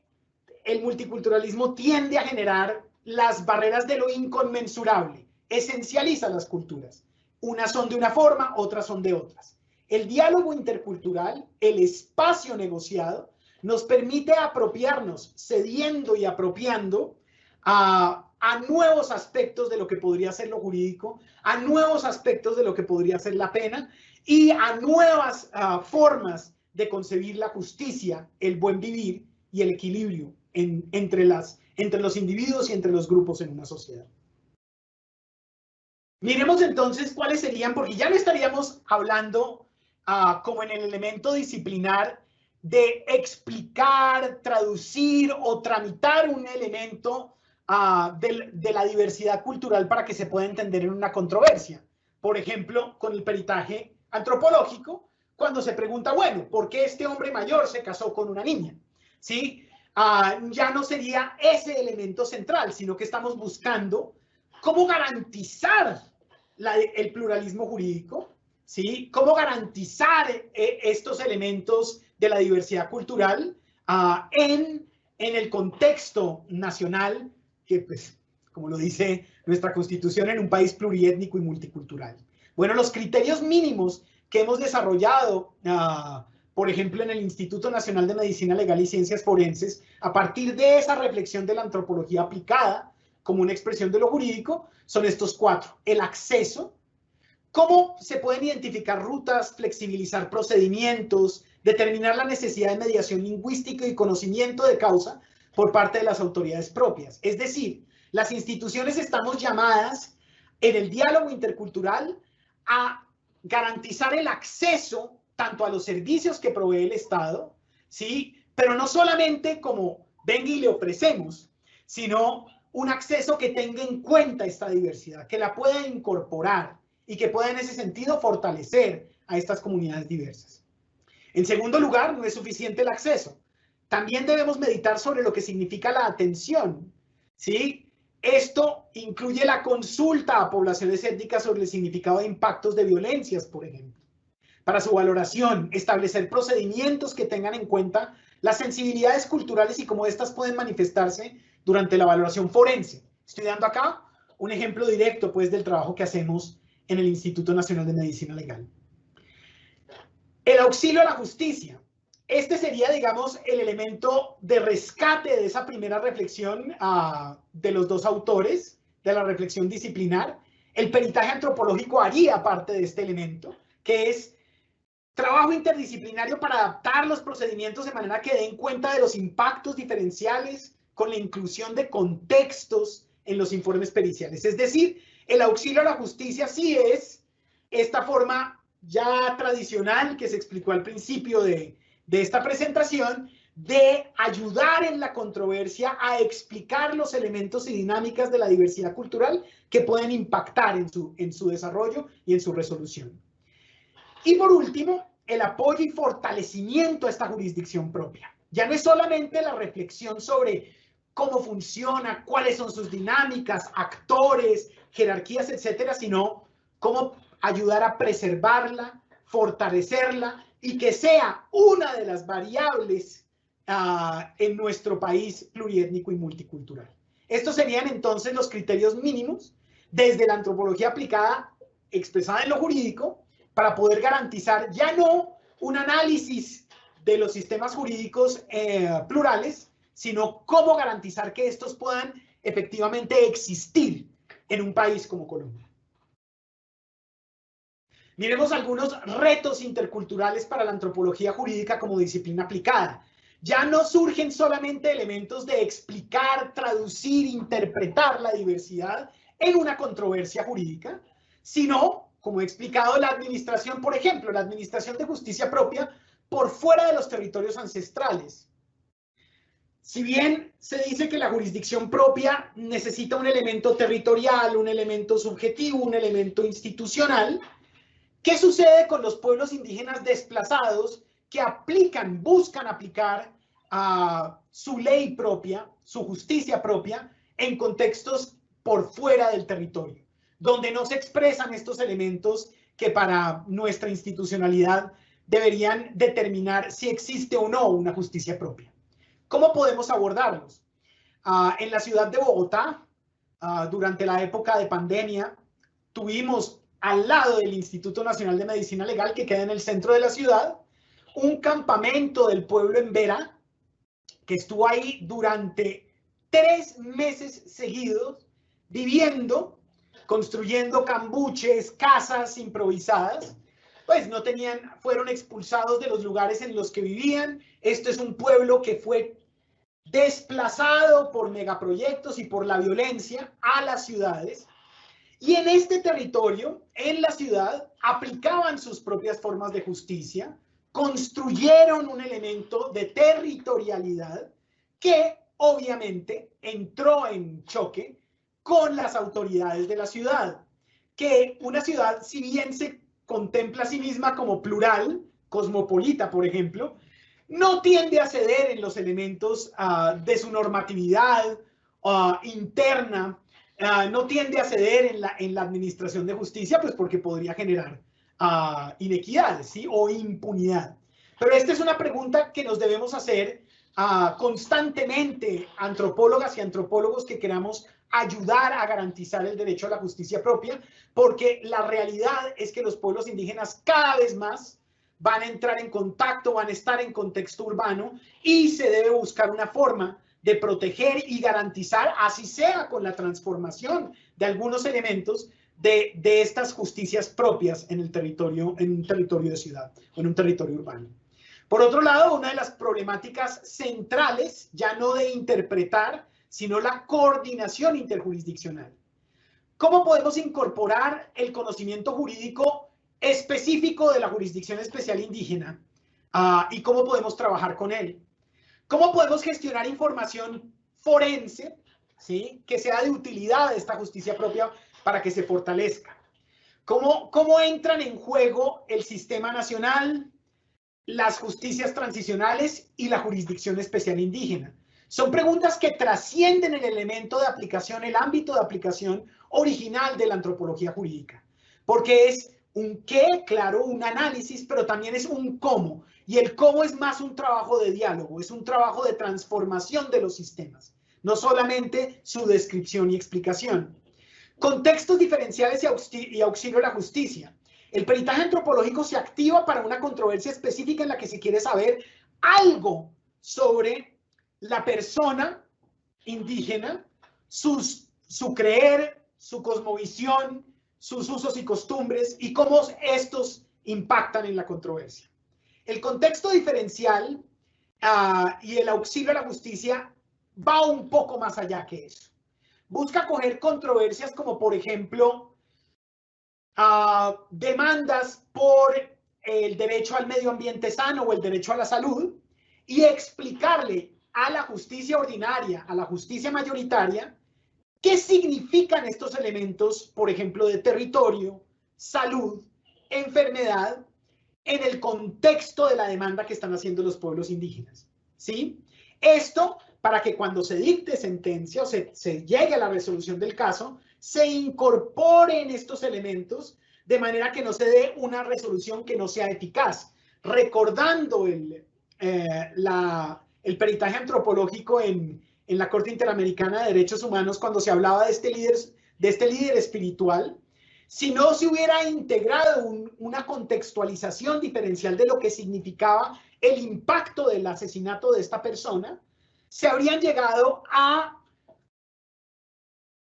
Speaker 2: el multiculturalismo tiende a generar las barreras de lo inconmensurable, esencializa las culturas. Unas son de una forma, otras son de otras. El diálogo intercultural, el espacio negociado, nos permite apropiarnos, cediendo y apropiando a nuevos aspectos de lo que podría ser lo jurídico, a nuevos aspectos de lo que podría ser la pena y a nuevas formas de concebir la justicia, el buen vivir y el equilibrio entre los individuos y entre los grupos en una sociedad. Miremos entonces cuáles serían, porque ya no estaríamos hablando como en el elemento disciplinar de explicar, traducir o tramitar un elemento de la diversidad cultural para que se pueda entender en una controversia. Por ejemplo, con el peritaje antropológico, cuando se pregunta, bueno, ¿por qué este hombre mayor se casó con una niña? ¿Sí? Ya no sería ese elemento central, sino que estamos buscando cómo garantizar el pluralismo jurídico, ¿sí? Cómo garantizar estos elementos de la diversidad cultural en el contexto nacional, que pues, como lo dice nuestra Constitución, en un país pluriétnico y multicultural. Bueno, los criterios mínimos que hemos desarrollado, por ejemplo, en el Instituto Nacional de Medicina Legal y Ciencias Forenses, a partir de esa reflexión de la antropología aplicada como una expresión de lo jurídico, son estos 4. El acceso, cómo se pueden identificar rutas, flexibilizar procedimientos, determinar la necesidad de mediación lingüística y conocimiento de causa por parte de las autoridades propias. Es decir, las instituciones estamos llamadas en el diálogo intercultural a garantizar el acceso tanto a los servicios que provee el Estado, ¿sí? Pero no solamente como venga y le ofrecemos, sino un acceso que tenga en cuenta esta diversidad, que la pueda incorporar y que pueda en ese sentido fortalecer a estas comunidades diversas. En segundo lugar, no es suficiente el acceso. También debemos meditar sobre lo que significa la atención, ¿sí? Esto incluye la consulta a poblaciones étnicas sobre el significado de impactos de violencias, por ejemplo. Para su valoración, establecer procedimientos que tengan en cuenta las sensibilidades culturales y cómo éstas pueden manifestarse durante la valoración forense. Estoy dando acá un ejemplo directo, pues, del trabajo que hacemos en el Instituto Nacional de Medicina Legal. El auxilio a la justicia. Este sería, digamos, el elemento de rescate de esa primera reflexión de los dos autores, de la reflexión disciplinar. El peritaje antropológico haría parte de este elemento, que es trabajo interdisciplinario para adaptar los procedimientos de manera que den cuenta de los impactos diferenciales con la inclusión de contextos en los informes periciales. Es decir, el auxilio a la justicia sí es esta forma ya tradicional que se explicó al principio de esta presentación, de ayudar en la controversia a explicar los elementos y dinámicas de la diversidad cultural que pueden impactar en su desarrollo y en su resolución. Y por último, el apoyo y fortalecimiento a esta jurisdicción propia. Ya no es solamente la reflexión sobre cómo funciona, cuáles son sus dinámicas, actores, jerarquías, etcétera, sino cómo ayudar a preservarla, fortalecerla y que sea una de las variables en nuestro país pluriétnico y multicultural. Estos serían entonces los criterios mínimos desde la antropología aplicada expresada en lo jurídico para poder garantizar ya no un análisis de los sistemas jurídicos plurales, sino cómo garantizar que estos puedan efectivamente existir en un país como Colombia. Miremos algunos retos interculturales para la antropología jurídica como disciplina aplicada. Ya no surgen solamente elementos de explicar, traducir, interpretar la diversidad en una controversia jurídica, sino, como he explicado, la administración, por ejemplo, la administración de justicia propia por fuera de los territorios ancestrales. Si bien se dice que la jurisdicción propia necesita un elemento territorial, un elemento subjetivo, un elemento institucional, ¿qué sucede con los pueblos indígenas desplazados que buscan aplicar su ley propia, su justicia propia, en contextos por fuera del territorio, donde no se expresan estos elementos que para nuestra institucionalidad deberían determinar si existe o no una justicia propia? ¿Cómo podemos abordarlos? En la ciudad de Bogotá, durante la época de pandemia, tuvimos al lado del Instituto Nacional de Medicina Legal, que queda en el centro de la ciudad, un campamento del pueblo Emberá, que estuvo ahí durante 3 meses seguidos, viviendo, construyendo cambuches, casas improvisadas. Pues no fueron expulsados de los lugares en los que vivían. Esto es un pueblo que fue desplazado por megaproyectos y por la violencia a las ciudades. Y en este territorio, en la ciudad, aplicaban sus propias formas de justicia, construyeron un elemento de territorialidad que obviamente entró en choque con las autoridades de la ciudad. Que una ciudad, si bien se contempla a sí misma como plural, cosmopolita, por ejemplo, no tiende a ceder en los elementos de su normatividad interna, no tiende a ceder en la administración de justicia, pues porque podría generar inequidades, ¿sí? O impunidad. Pero esta es una pregunta que nos debemos hacer constantemente, antropólogas y antropólogos que queramos ayudar a garantizar el derecho a la justicia propia, porque la realidad es que los pueblos indígenas cada vez más van a entrar en contacto, van a estar en contexto urbano y se debe buscar una forma de proteger y garantizar, así sea con la transformación de algunos elementos de estas justicias propias en un territorio de ciudad o en un territorio urbano. Por otro lado, una de las problemáticas centrales, ya no de interpretar, sino la coordinación interjurisdiccional. ¿Cómo podemos incorporar el conocimiento jurídico específico de la jurisdicción especial indígena y cómo podemos trabajar con él? ¿Cómo podemos gestionar información forense, ¿sí?, que sea de utilidad de esta justicia propia para que se fortalezca? ¿Cómo entran en juego el sistema nacional, las justicias transicionales y la jurisdicción especial indígena? Son preguntas que trascienden el elemento de aplicación, el ámbito de aplicación original de la antropología jurídica, porque es un qué, claro, un análisis, pero también es un cómo, y el cómo es más un trabajo de diálogo, es un trabajo de transformación de los sistemas, no solamente su descripción y explicación. Contextos diferenciales y auxilio a la justicia. El peritaje antropológico se activa para una controversia específica en la que se quiere saber algo sobre la persona indígena, su creer, su cosmovisión, sus usos y costumbres y cómo estos impactan en la controversia. El contexto diferencial y el auxilio a la justicia va un poco más allá que eso. Busca coger controversias como, por ejemplo, demandas por el derecho al medio ambiente sano o el derecho a la salud y explicarle a la justicia ordinaria, a la justicia mayoritaria, qué significan estos elementos, por ejemplo, de territorio, salud, enfermedad, en el contexto de la demanda que están haciendo los pueblos indígenas, ¿sí? Esto para que cuando se dicte sentencia o se llegue a la resolución del caso, se incorporen estos elementos de manera que no se dé una resolución que no sea eficaz. Recordando el peritaje antropológico en la Corte Interamericana de Derechos Humanos, cuando se hablaba de este líder espiritual, si no se hubiera integrado una contextualización diferencial de lo que significaba el impacto del asesinato de esta persona, se habrían llegado a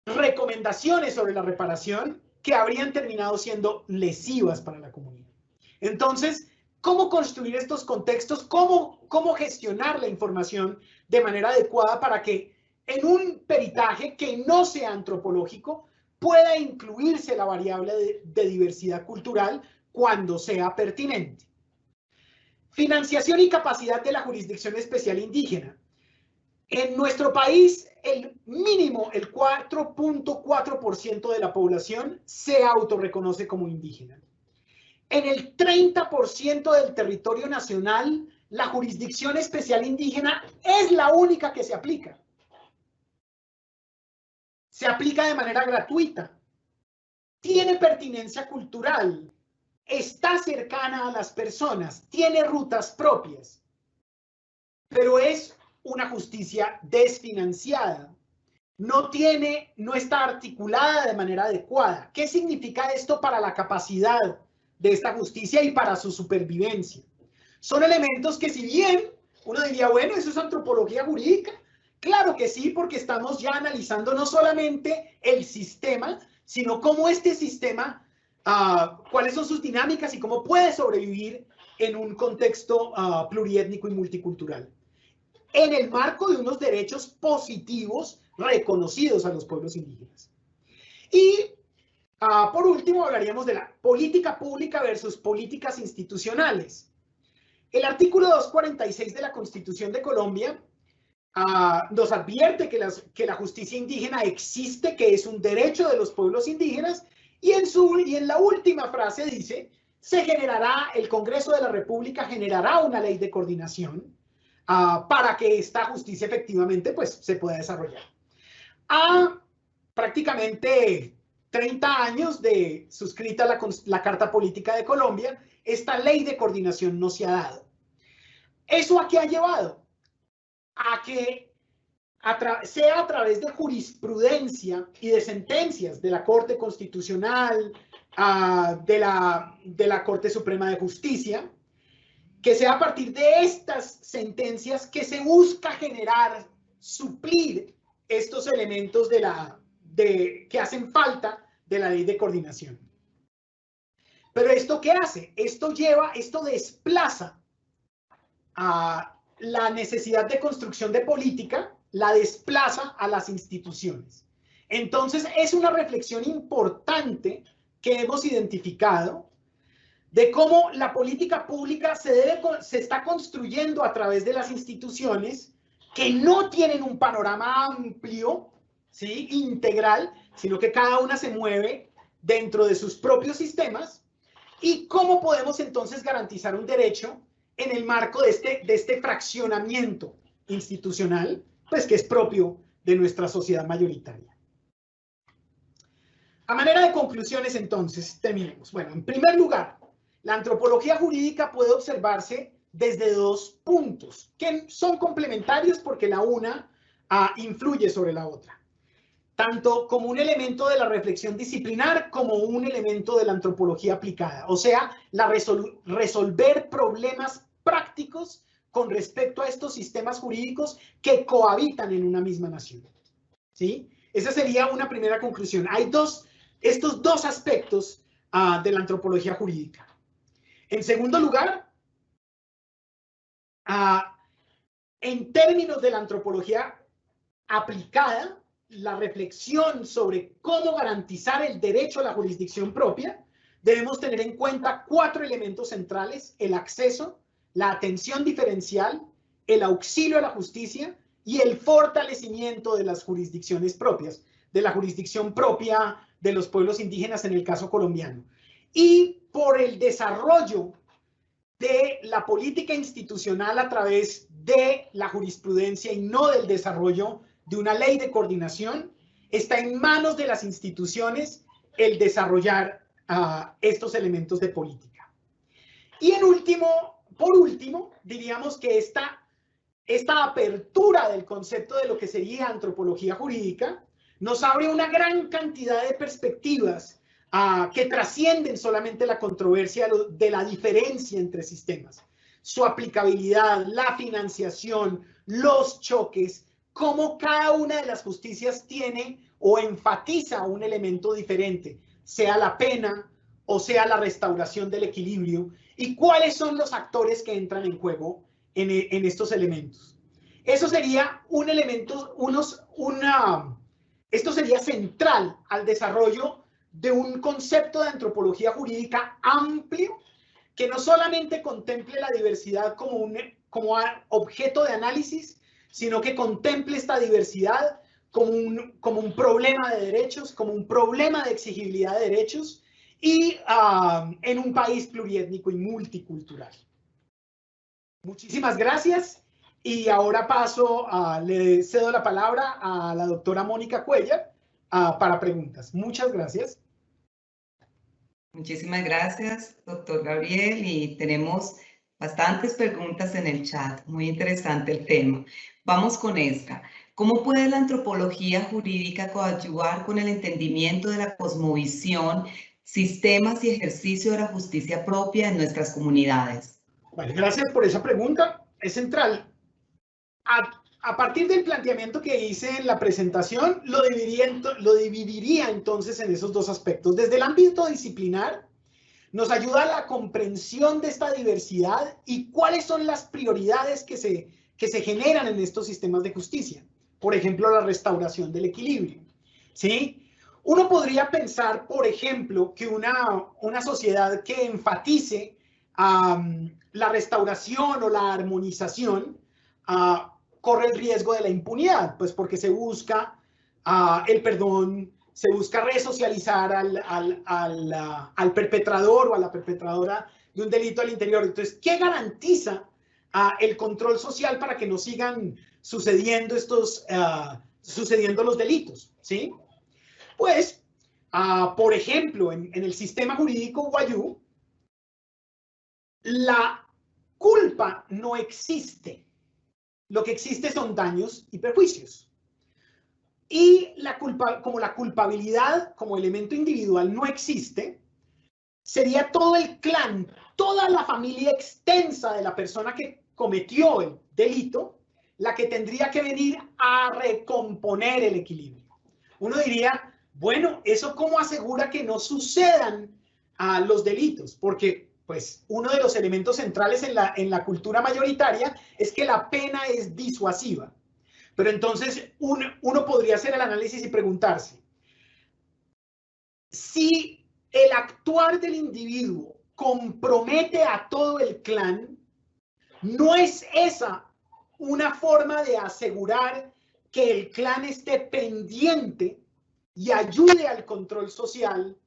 Speaker 2: recomendaciones sobre la reparación que habrían terminado siendo lesivas para la comunidad. Entonces, ¿cómo construir estos contextos? ¿Cómo gestionar la información de manera adecuada para que en un peritaje que no sea antropológico pueda incluirse la variable de diversidad cultural cuando sea pertinente? Financiación y capacidad de la jurisdicción especial indígena. En nuestro país, el mínimo, el 4.4% de la población se autorreconoce como indígena. En el 30% del territorio nacional, la jurisdicción especial indígena es la única que se aplica. Se aplica de manera gratuita. Tiene pertinencia cultural. Está cercana a las personas. Tiene rutas propias. Pero es una justicia desfinanciada. No está articulada de manera adecuada. ¿Qué significa esto para la capacidad de esta justicia y para su supervivencia? Son elementos que, si bien uno diría, bueno, eso es antropología jurídica, claro que sí, porque estamos ya analizando no solamente el sistema, sino cómo este sistema, cuáles son sus dinámicas y cómo puede sobrevivir en un contexto pluriétnico y multicultural, en el marco de unos derechos positivos reconocidos a los pueblos indígenas. Y Por último, hablaríamos de la política pública versus políticas institucionales. El artículo 246 de la Constitución de Colombia nos advierte que la justicia indígena existe, que es un derecho de los pueblos indígenas, y en la última frase dice, el Congreso de la República generará una ley de coordinación para que esta justicia efectivamente pues, se pueda desarrollar. Prácticamente 30 años de suscrita la Carta Política de Colombia, esta ley de coordinación no se ha dado. ¿Eso a qué ha llevado? A que sea a través de jurisprudencia y de sentencias de la Corte Constitucional, de la Corte Suprema de Justicia, que sea a partir de estas sentencias que se busca suplir estos elementos que hacen falta de la ley de coordinación. Pero ¿esto qué hace? Esto desplaza a la necesidad de construcción de política, la desplaza a las instituciones. Entonces, es una reflexión importante que hemos identificado de cómo la política pública se está construyendo a través de las instituciones que no tienen un panorama amplio, ¿sí?, integral, sino que cada una se mueve dentro de sus propios sistemas, y cómo podemos entonces garantizar un derecho en el marco de este fraccionamiento institucional, pues que es propio de nuestra sociedad mayoritaria. A manera de conclusiones, entonces, terminemos. Bueno, en primer lugar, la antropología jurídica puede observarse desde dos puntos, que son complementarios porque la una influye sobre la otra, tanto como un elemento de la reflexión disciplinar como un elemento de la antropología aplicada, o sea, resolver problemas prácticos con respecto a estos sistemas jurídicos que cohabitan en una misma nación, ¿sí? Esa sería una primera conclusión. Hay estos dos aspectos de la antropología jurídica. En segundo lugar, en términos de la antropología aplicada, la reflexión sobre cómo garantizar el derecho a la jurisdicción propia, debemos tener en cuenta 4 elementos centrales: el acceso, la atención diferencial, el auxilio a la justicia y el fortalecimiento de las jurisdicciones propias, de la jurisdicción propia de los pueblos indígenas en el caso colombiano. Y por el desarrollo de la política institucional a través de la jurisprudencia y no del desarrollo de una ley de coordinación, está en manos de las instituciones el desarrollar estos elementos de política. Y por último, diríamos que esta apertura del concepto de lo que sería antropología jurídica nos abre una gran cantidad de perspectivas que trascienden solamente la controversia de la diferencia entre sistemas, su aplicabilidad, la financiación, los choques, cómo cada una de las justicias tiene o enfatiza un elemento diferente, sea la pena o sea la restauración del equilibrio, y cuáles son los actores que entran en juego en estos elementos. Eso sería un elemento, esto sería central al desarrollo de un concepto de antropología jurídica amplio que no solamente contemple la diversidad como objeto de análisis, sino que contemple esta diversidad como un problema de derechos, como un problema de exigibilidad de derechos, y en un país pluriétnico y multicultural. Muchísimas gracias, y ahora le cedo la palabra a la doctora Mónica Cuellar para preguntas. Muchas gracias.
Speaker 1: Muchísimas gracias, doctor Gabriel, y tenemos bastantes preguntas en el chat. Muy interesante el tema. Vamos con esta. ¿Cómo puede la antropología jurídica coadyuvar con el entendimiento de la cosmovisión, sistemas y ejercicio de la justicia propia en nuestras comunidades?
Speaker 2: Vale, gracias por esa pregunta. Es central. A partir del planteamiento que hice en la presentación, lo dividiría entonces en esos dos aspectos. Desde el ámbito disciplinar, nos ayuda a la comprensión de esta diversidad y cuáles son las prioridades que se generan en estos sistemas de justicia. Por ejemplo, la restauración del equilibrio, ¿sí? Uno podría pensar, por ejemplo, que una sociedad que enfatice la restauración o la armonización corre el riesgo de la impunidad, pues porque se busca el perdón, se busca resocializar al perpetrador o a la perpetradora de un delito al interior. Entonces, ¿qué garantiza el control social para que no sigan sucediendo sucediendo los delitos? ¿Sí? Pues, por ejemplo, en el sistema jurídico guayú, la culpa no existe. Lo que existe son daños y perjuicios. Y como la culpabilidad como elemento individual no existe, sería todo el clan, toda la familia extensa de la persona que cometió el delito, la que tendría que venir a recomponer el equilibrio. Uno diría, bueno, ¿eso cómo asegura que no sucedan los delitos? Porque pues uno de los elementos centrales en la cultura mayoritaria es que la pena es disuasiva. Pero entonces uno podría hacer el análisis y preguntarse, si el actuar del individuo compromete a todo el clan, ¿no es esa una forma de asegurar que el clan esté pendiente y ayude al control social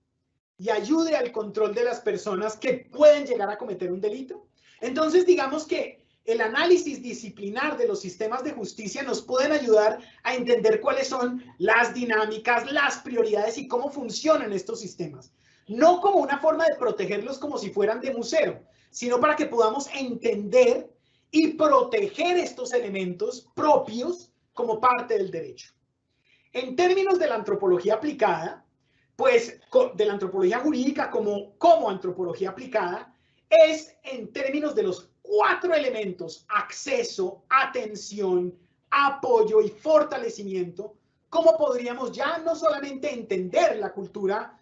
Speaker 2: y ayude al control de las personas que pueden llegar a cometer un delito? Entonces, digamos que el análisis disciplinar de los sistemas de justicia nos pueden ayudar a entender cuáles son las dinámicas, las prioridades y cómo funcionan estos sistemas. No como una forma de protegerlos como si fueran de museo, sino para que podamos entender y proteger estos elementos propios como parte del derecho. En términos de la antropología aplicada, pues de la antropología jurídica como antropología aplicada, es en términos de los 4 elementos: acceso, atención, apoyo y fortalecimiento, cómo podríamos ya no solamente entender la cultura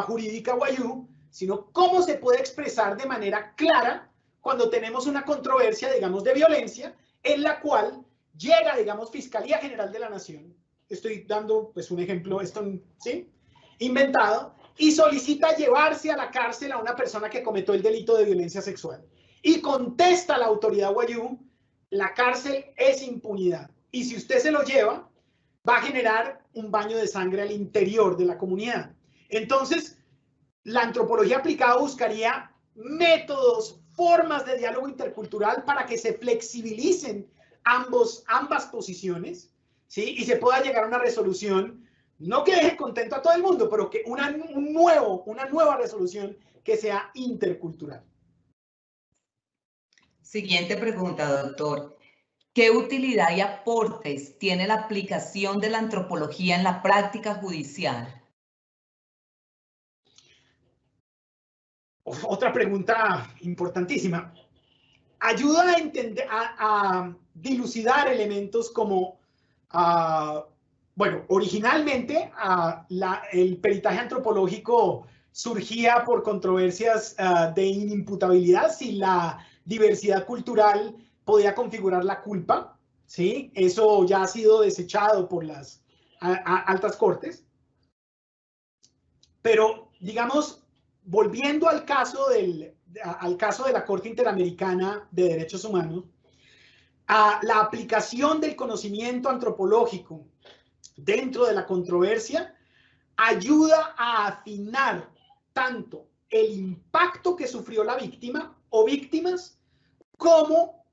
Speaker 2: jurídica guayú, sino cómo se puede expresar de manera clara cuando tenemos una controversia, digamos, de violencia, en la cual llega, digamos, Fiscalía General de la Nación, estoy dando pues un ejemplo, esto, ¿sí?, inventado, y solicita llevarse a la cárcel a una persona que cometió el delito de violencia sexual. Y contesta la autoridad guayú, la cárcel es impunidad. Y si usted se lo lleva, va a generar un baño de sangre al interior de la comunidad. Entonces, la antropología aplicada buscaría métodos, formas de diálogo intercultural para que se flexibilicen ambas posiciones, ¿sí?, y se pueda llegar a una resolución, no que deje contento a todo el mundo, pero que una nueva resolución que sea intercultural.
Speaker 1: Siguiente pregunta, doctor. ¿Qué utilidad y aportes tiene la aplicación de la antropología en la práctica judicial?
Speaker 2: Otra pregunta importantísima. Ayuda a entender, a dilucidar elementos como, bueno, originalmente el peritaje antropológico surgía por controversias de inimputabilidad, si la diversidad cultural podía configurar la culpa, ¿sí? Eso ya ha sido desechado por las altas cortes. Pero, digamos, volviendo al caso de la Corte Interamericana de Derechos Humanos, la aplicación del conocimiento antropológico dentro de la controversia ayuda a afinar tanto el impacto que sufrió la víctima o víctimas, como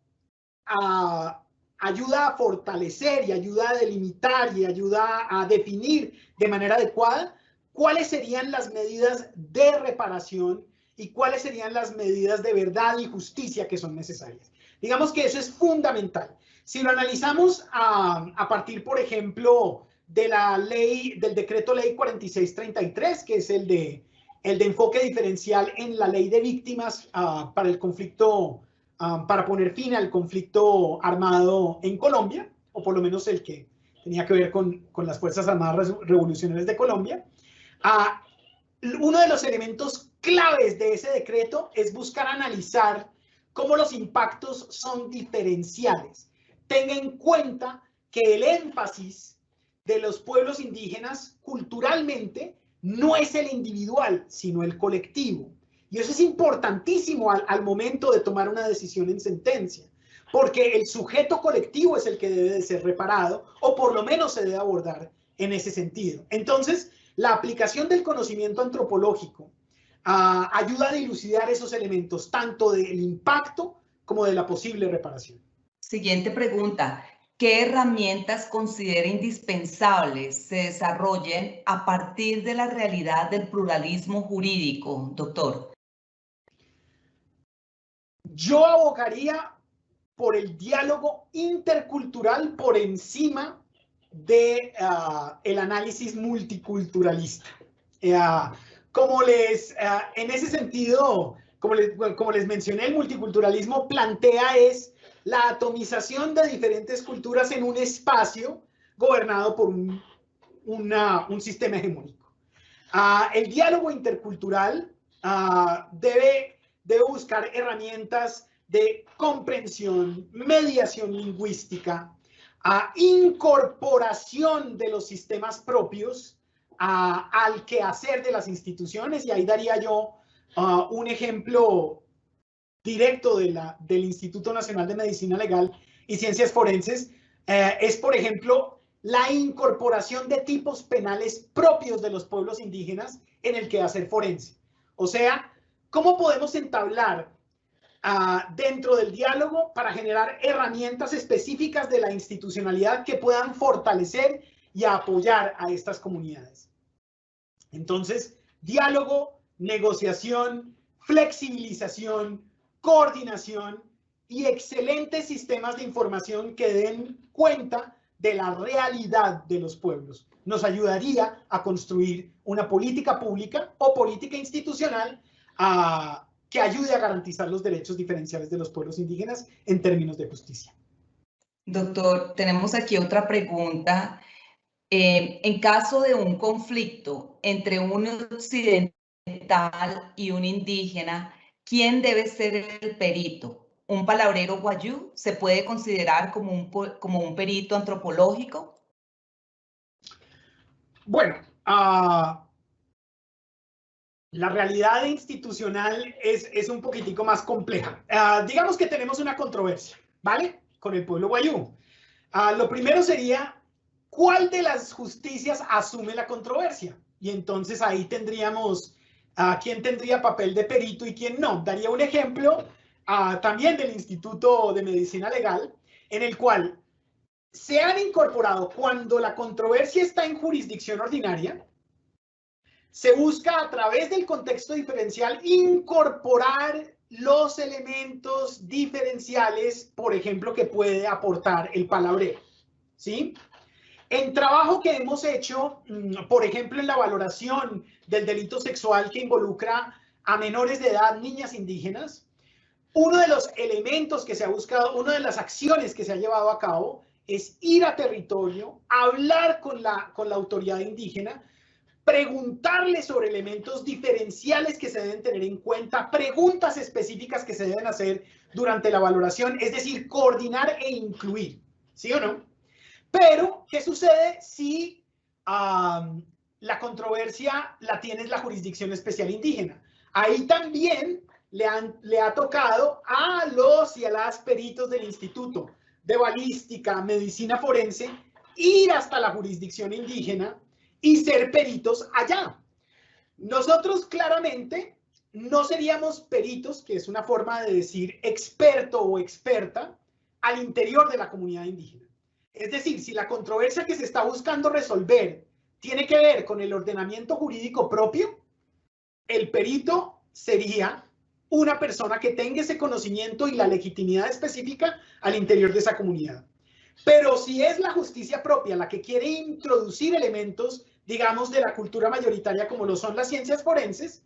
Speaker 2: ayuda a fortalecer y ayuda a delimitar y ayuda a definir de manera adecuada cuáles serían las medidas de reparación y cuáles serían las medidas de verdad y justicia que son necesarias. Digamos que eso es fundamental. Si lo analizamos a partir, por ejemplo, de del decreto ley 4633, que es el de enfoque diferencial en la ley de víctimas para el conflicto, para poner fin al conflicto armado en Colombia, o por lo menos el que tenía que ver con las Fuerzas Armadas Revolucionarias de Colombia. Uno de los elementos claves de ese decreto es buscar analizar cómo los impactos son diferenciales. Tenga en cuenta que el énfasis de los pueblos indígenas culturalmente no es el individual, sino el colectivo. Y eso es importantísimo al momento de tomar una decisión en sentencia, porque el sujeto colectivo es el que debe de ser reparado, o por lo menos se debe abordar en ese sentido. Entonces, la aplicación del conocimiento antropológico ayuda a dilucidar esos elementos, tanto del impacto como de la posible reparación.
Speaker 1: Siguiente pregunta. ¿Qué herramientas considera indispensables se desarrollen a partir de la realidad del pluralismo jurídico, doctor?
Speaker 2: Yo abogaría por el diálogo intercultural por encima de el análisis multiculturalista. En ese sentido, como les mencioné, el multiculturalismo plantea la atomización de diferentes culturas en un espacio gobernado por un sistema hegemónico. El diálogo intercultural debe buscar herramientas de comprensión, mediación lingüística, incorporación de los sistemas propios al quehacer de las instituciones, y ahí daría yo un ejemplo directo del Instituto Nacional de Medicina Legal y Ciencias Forenses, es, por ejemplo, la incorporación de tipos penales propios de los pueblos indígenas en el quehacer forense. O sea, ¿cómo podemos entablar dentro del diálogo para generar herramientas específicas de la institucionalidad que puedan fortalecer y apoyar a estas comunidades? Entonces, diálogo, negociación, flexibilización, coordinación y excelentes sistemas de información que den cuenta de la realidad de los pueblos nos ayudaría a construir una política pública o política institucional que ayude a garantizar los derechos diferenciales de los pueblos indígenas en términos de justicia.
Speaker 1: Doctor, tenemos aquí otra pregunta. En caso de un conflicto entre un occidental y un indígena, ¿quién debe ser el perito? ¿Un palabrero guayú se puede considerar como un perito antropológico?
Speaker 2: Bueno, la realidad institucional es un poquitico más compleja. Digamos que tenemos una controversia, ¿vale? Con el pueblo guayú. Lo primero sería, ¿cuál de las justicias asume la controversia? Y entonces ahí tendríamos quién tendría papel de perito y quién no. Daría un ejemplo también del Instituto de Medicina Legal, en el cual se han incorporado, cuando la controversia está en jurisdicción ordinaria, se busca a través del contexto diferencial incorporar los elementos diferenciales, por ejemplo, que puede aportar el palabrero, ¿sí? En trabajo que hemos hecho, por ejemplo, en la valoración del delito sexual que involucra a menores de edad, niñas indígenas, uno de los elementos que se ha buscado, una de las acciones que se ha llevado a cabo es ir a territorio, hablar con la autoridad indígena, preguntarle sobre elementos diferenciales que se deben tener en cuenta, preguntas específicas que se deben hacer durante la valoración, es decir, coordinar e incluir, ¿sí o no? Pero, ¿qué sucede si la controversia la tiene la jurisdicción especial indígena? Ahí también le ha tocado a los y a las peritos del Instituto de Balística, Medicina Forense, ir hasta la jurisdicción indígena y ser peritos allá. Nosotros claramente no seríamos peritos, que es una forma de decir experto o experta, al interior de la comunidad indígena. Es decir, si la controversia que se está buscando resolver tiene que ver con el ordenamiento jurídico propio, el perito sería una persona que tenga ese conocimiento y la legitimidad específica al interior de esa comunidad. Pero si es la justicia propia la que quiere introducir elementos, digamos, de la cultura mayoritaria como lo son las ciencias forenses,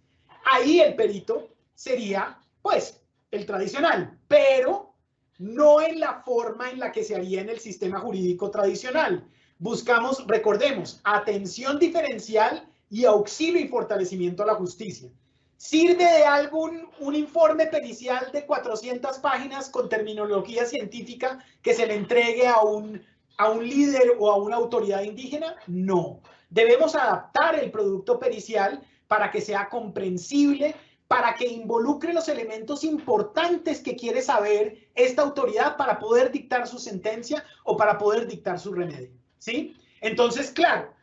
Speaker 2: ahí el perito sería, pues, el tradicional, pero no en la forma en la que se haría en el sistema jurídico tradicional. Buscamos, recordemos, atención diferencial y auxilio y fortalecimiento a la justicia. ¿Sirve de algo un informe pericial de 400 páginas con terminología científica que se le entregue a a un líder o a una autoridad indígena? No. Debemos adaptar el producto pericial para que sea comprensible, para que involucre los elementos importantes que quiere saber esta autoridad para poder dictar su sentencia o para poder dictar su remedio, ¿sí? Entonces, claro,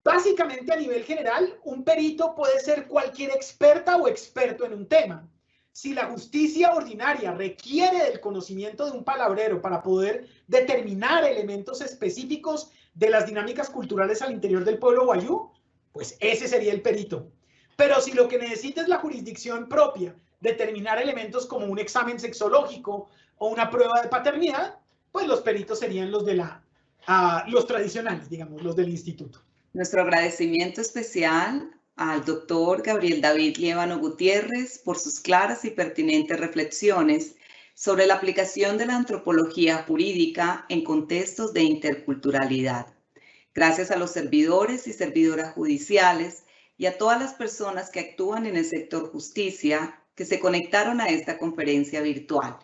Speaker 2: básicamente a nivel general, un perito puede ser cualquier experta o experto en un tema. Si la justicia ordinaria requiere del conocimiento de un palabrero para poder determinar elementos específicos de las dinámicas culturales al interior del pueblo wayú, pues ese sería el perito. Pero si lo que necesita es la jurisdicción propia, determinar elementos como un examen sexológico o una prueba de paternidad, pues los peritos serían los de los tradicionales, digamos, los del instituto.
Speaker 1: Nuestro agradecimiento especial al doctor Gabriel David Liévano Gutiérrez por sus claras y pertinentes reflexiones sobre la aplicación de la antropología jurídica en contextos de interculturalidad. Gracias a los servidores y servidoras judiciales y a todas las personas que actúan en el sector justicia que se conectaron a esta conferencia virtual.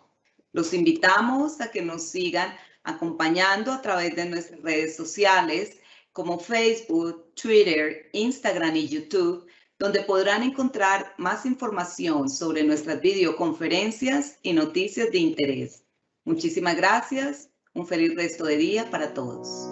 Speaker 1: Los invitamos a que nos sigan acompañando a través de nuestras redes sociales como Facebook, Twitter, Instagram y YouTube, donde podrán encontrar más información sobre nuestras videoconferencias y noticias de interés. Muchísimas gracias. Un feliz resto de día para todos.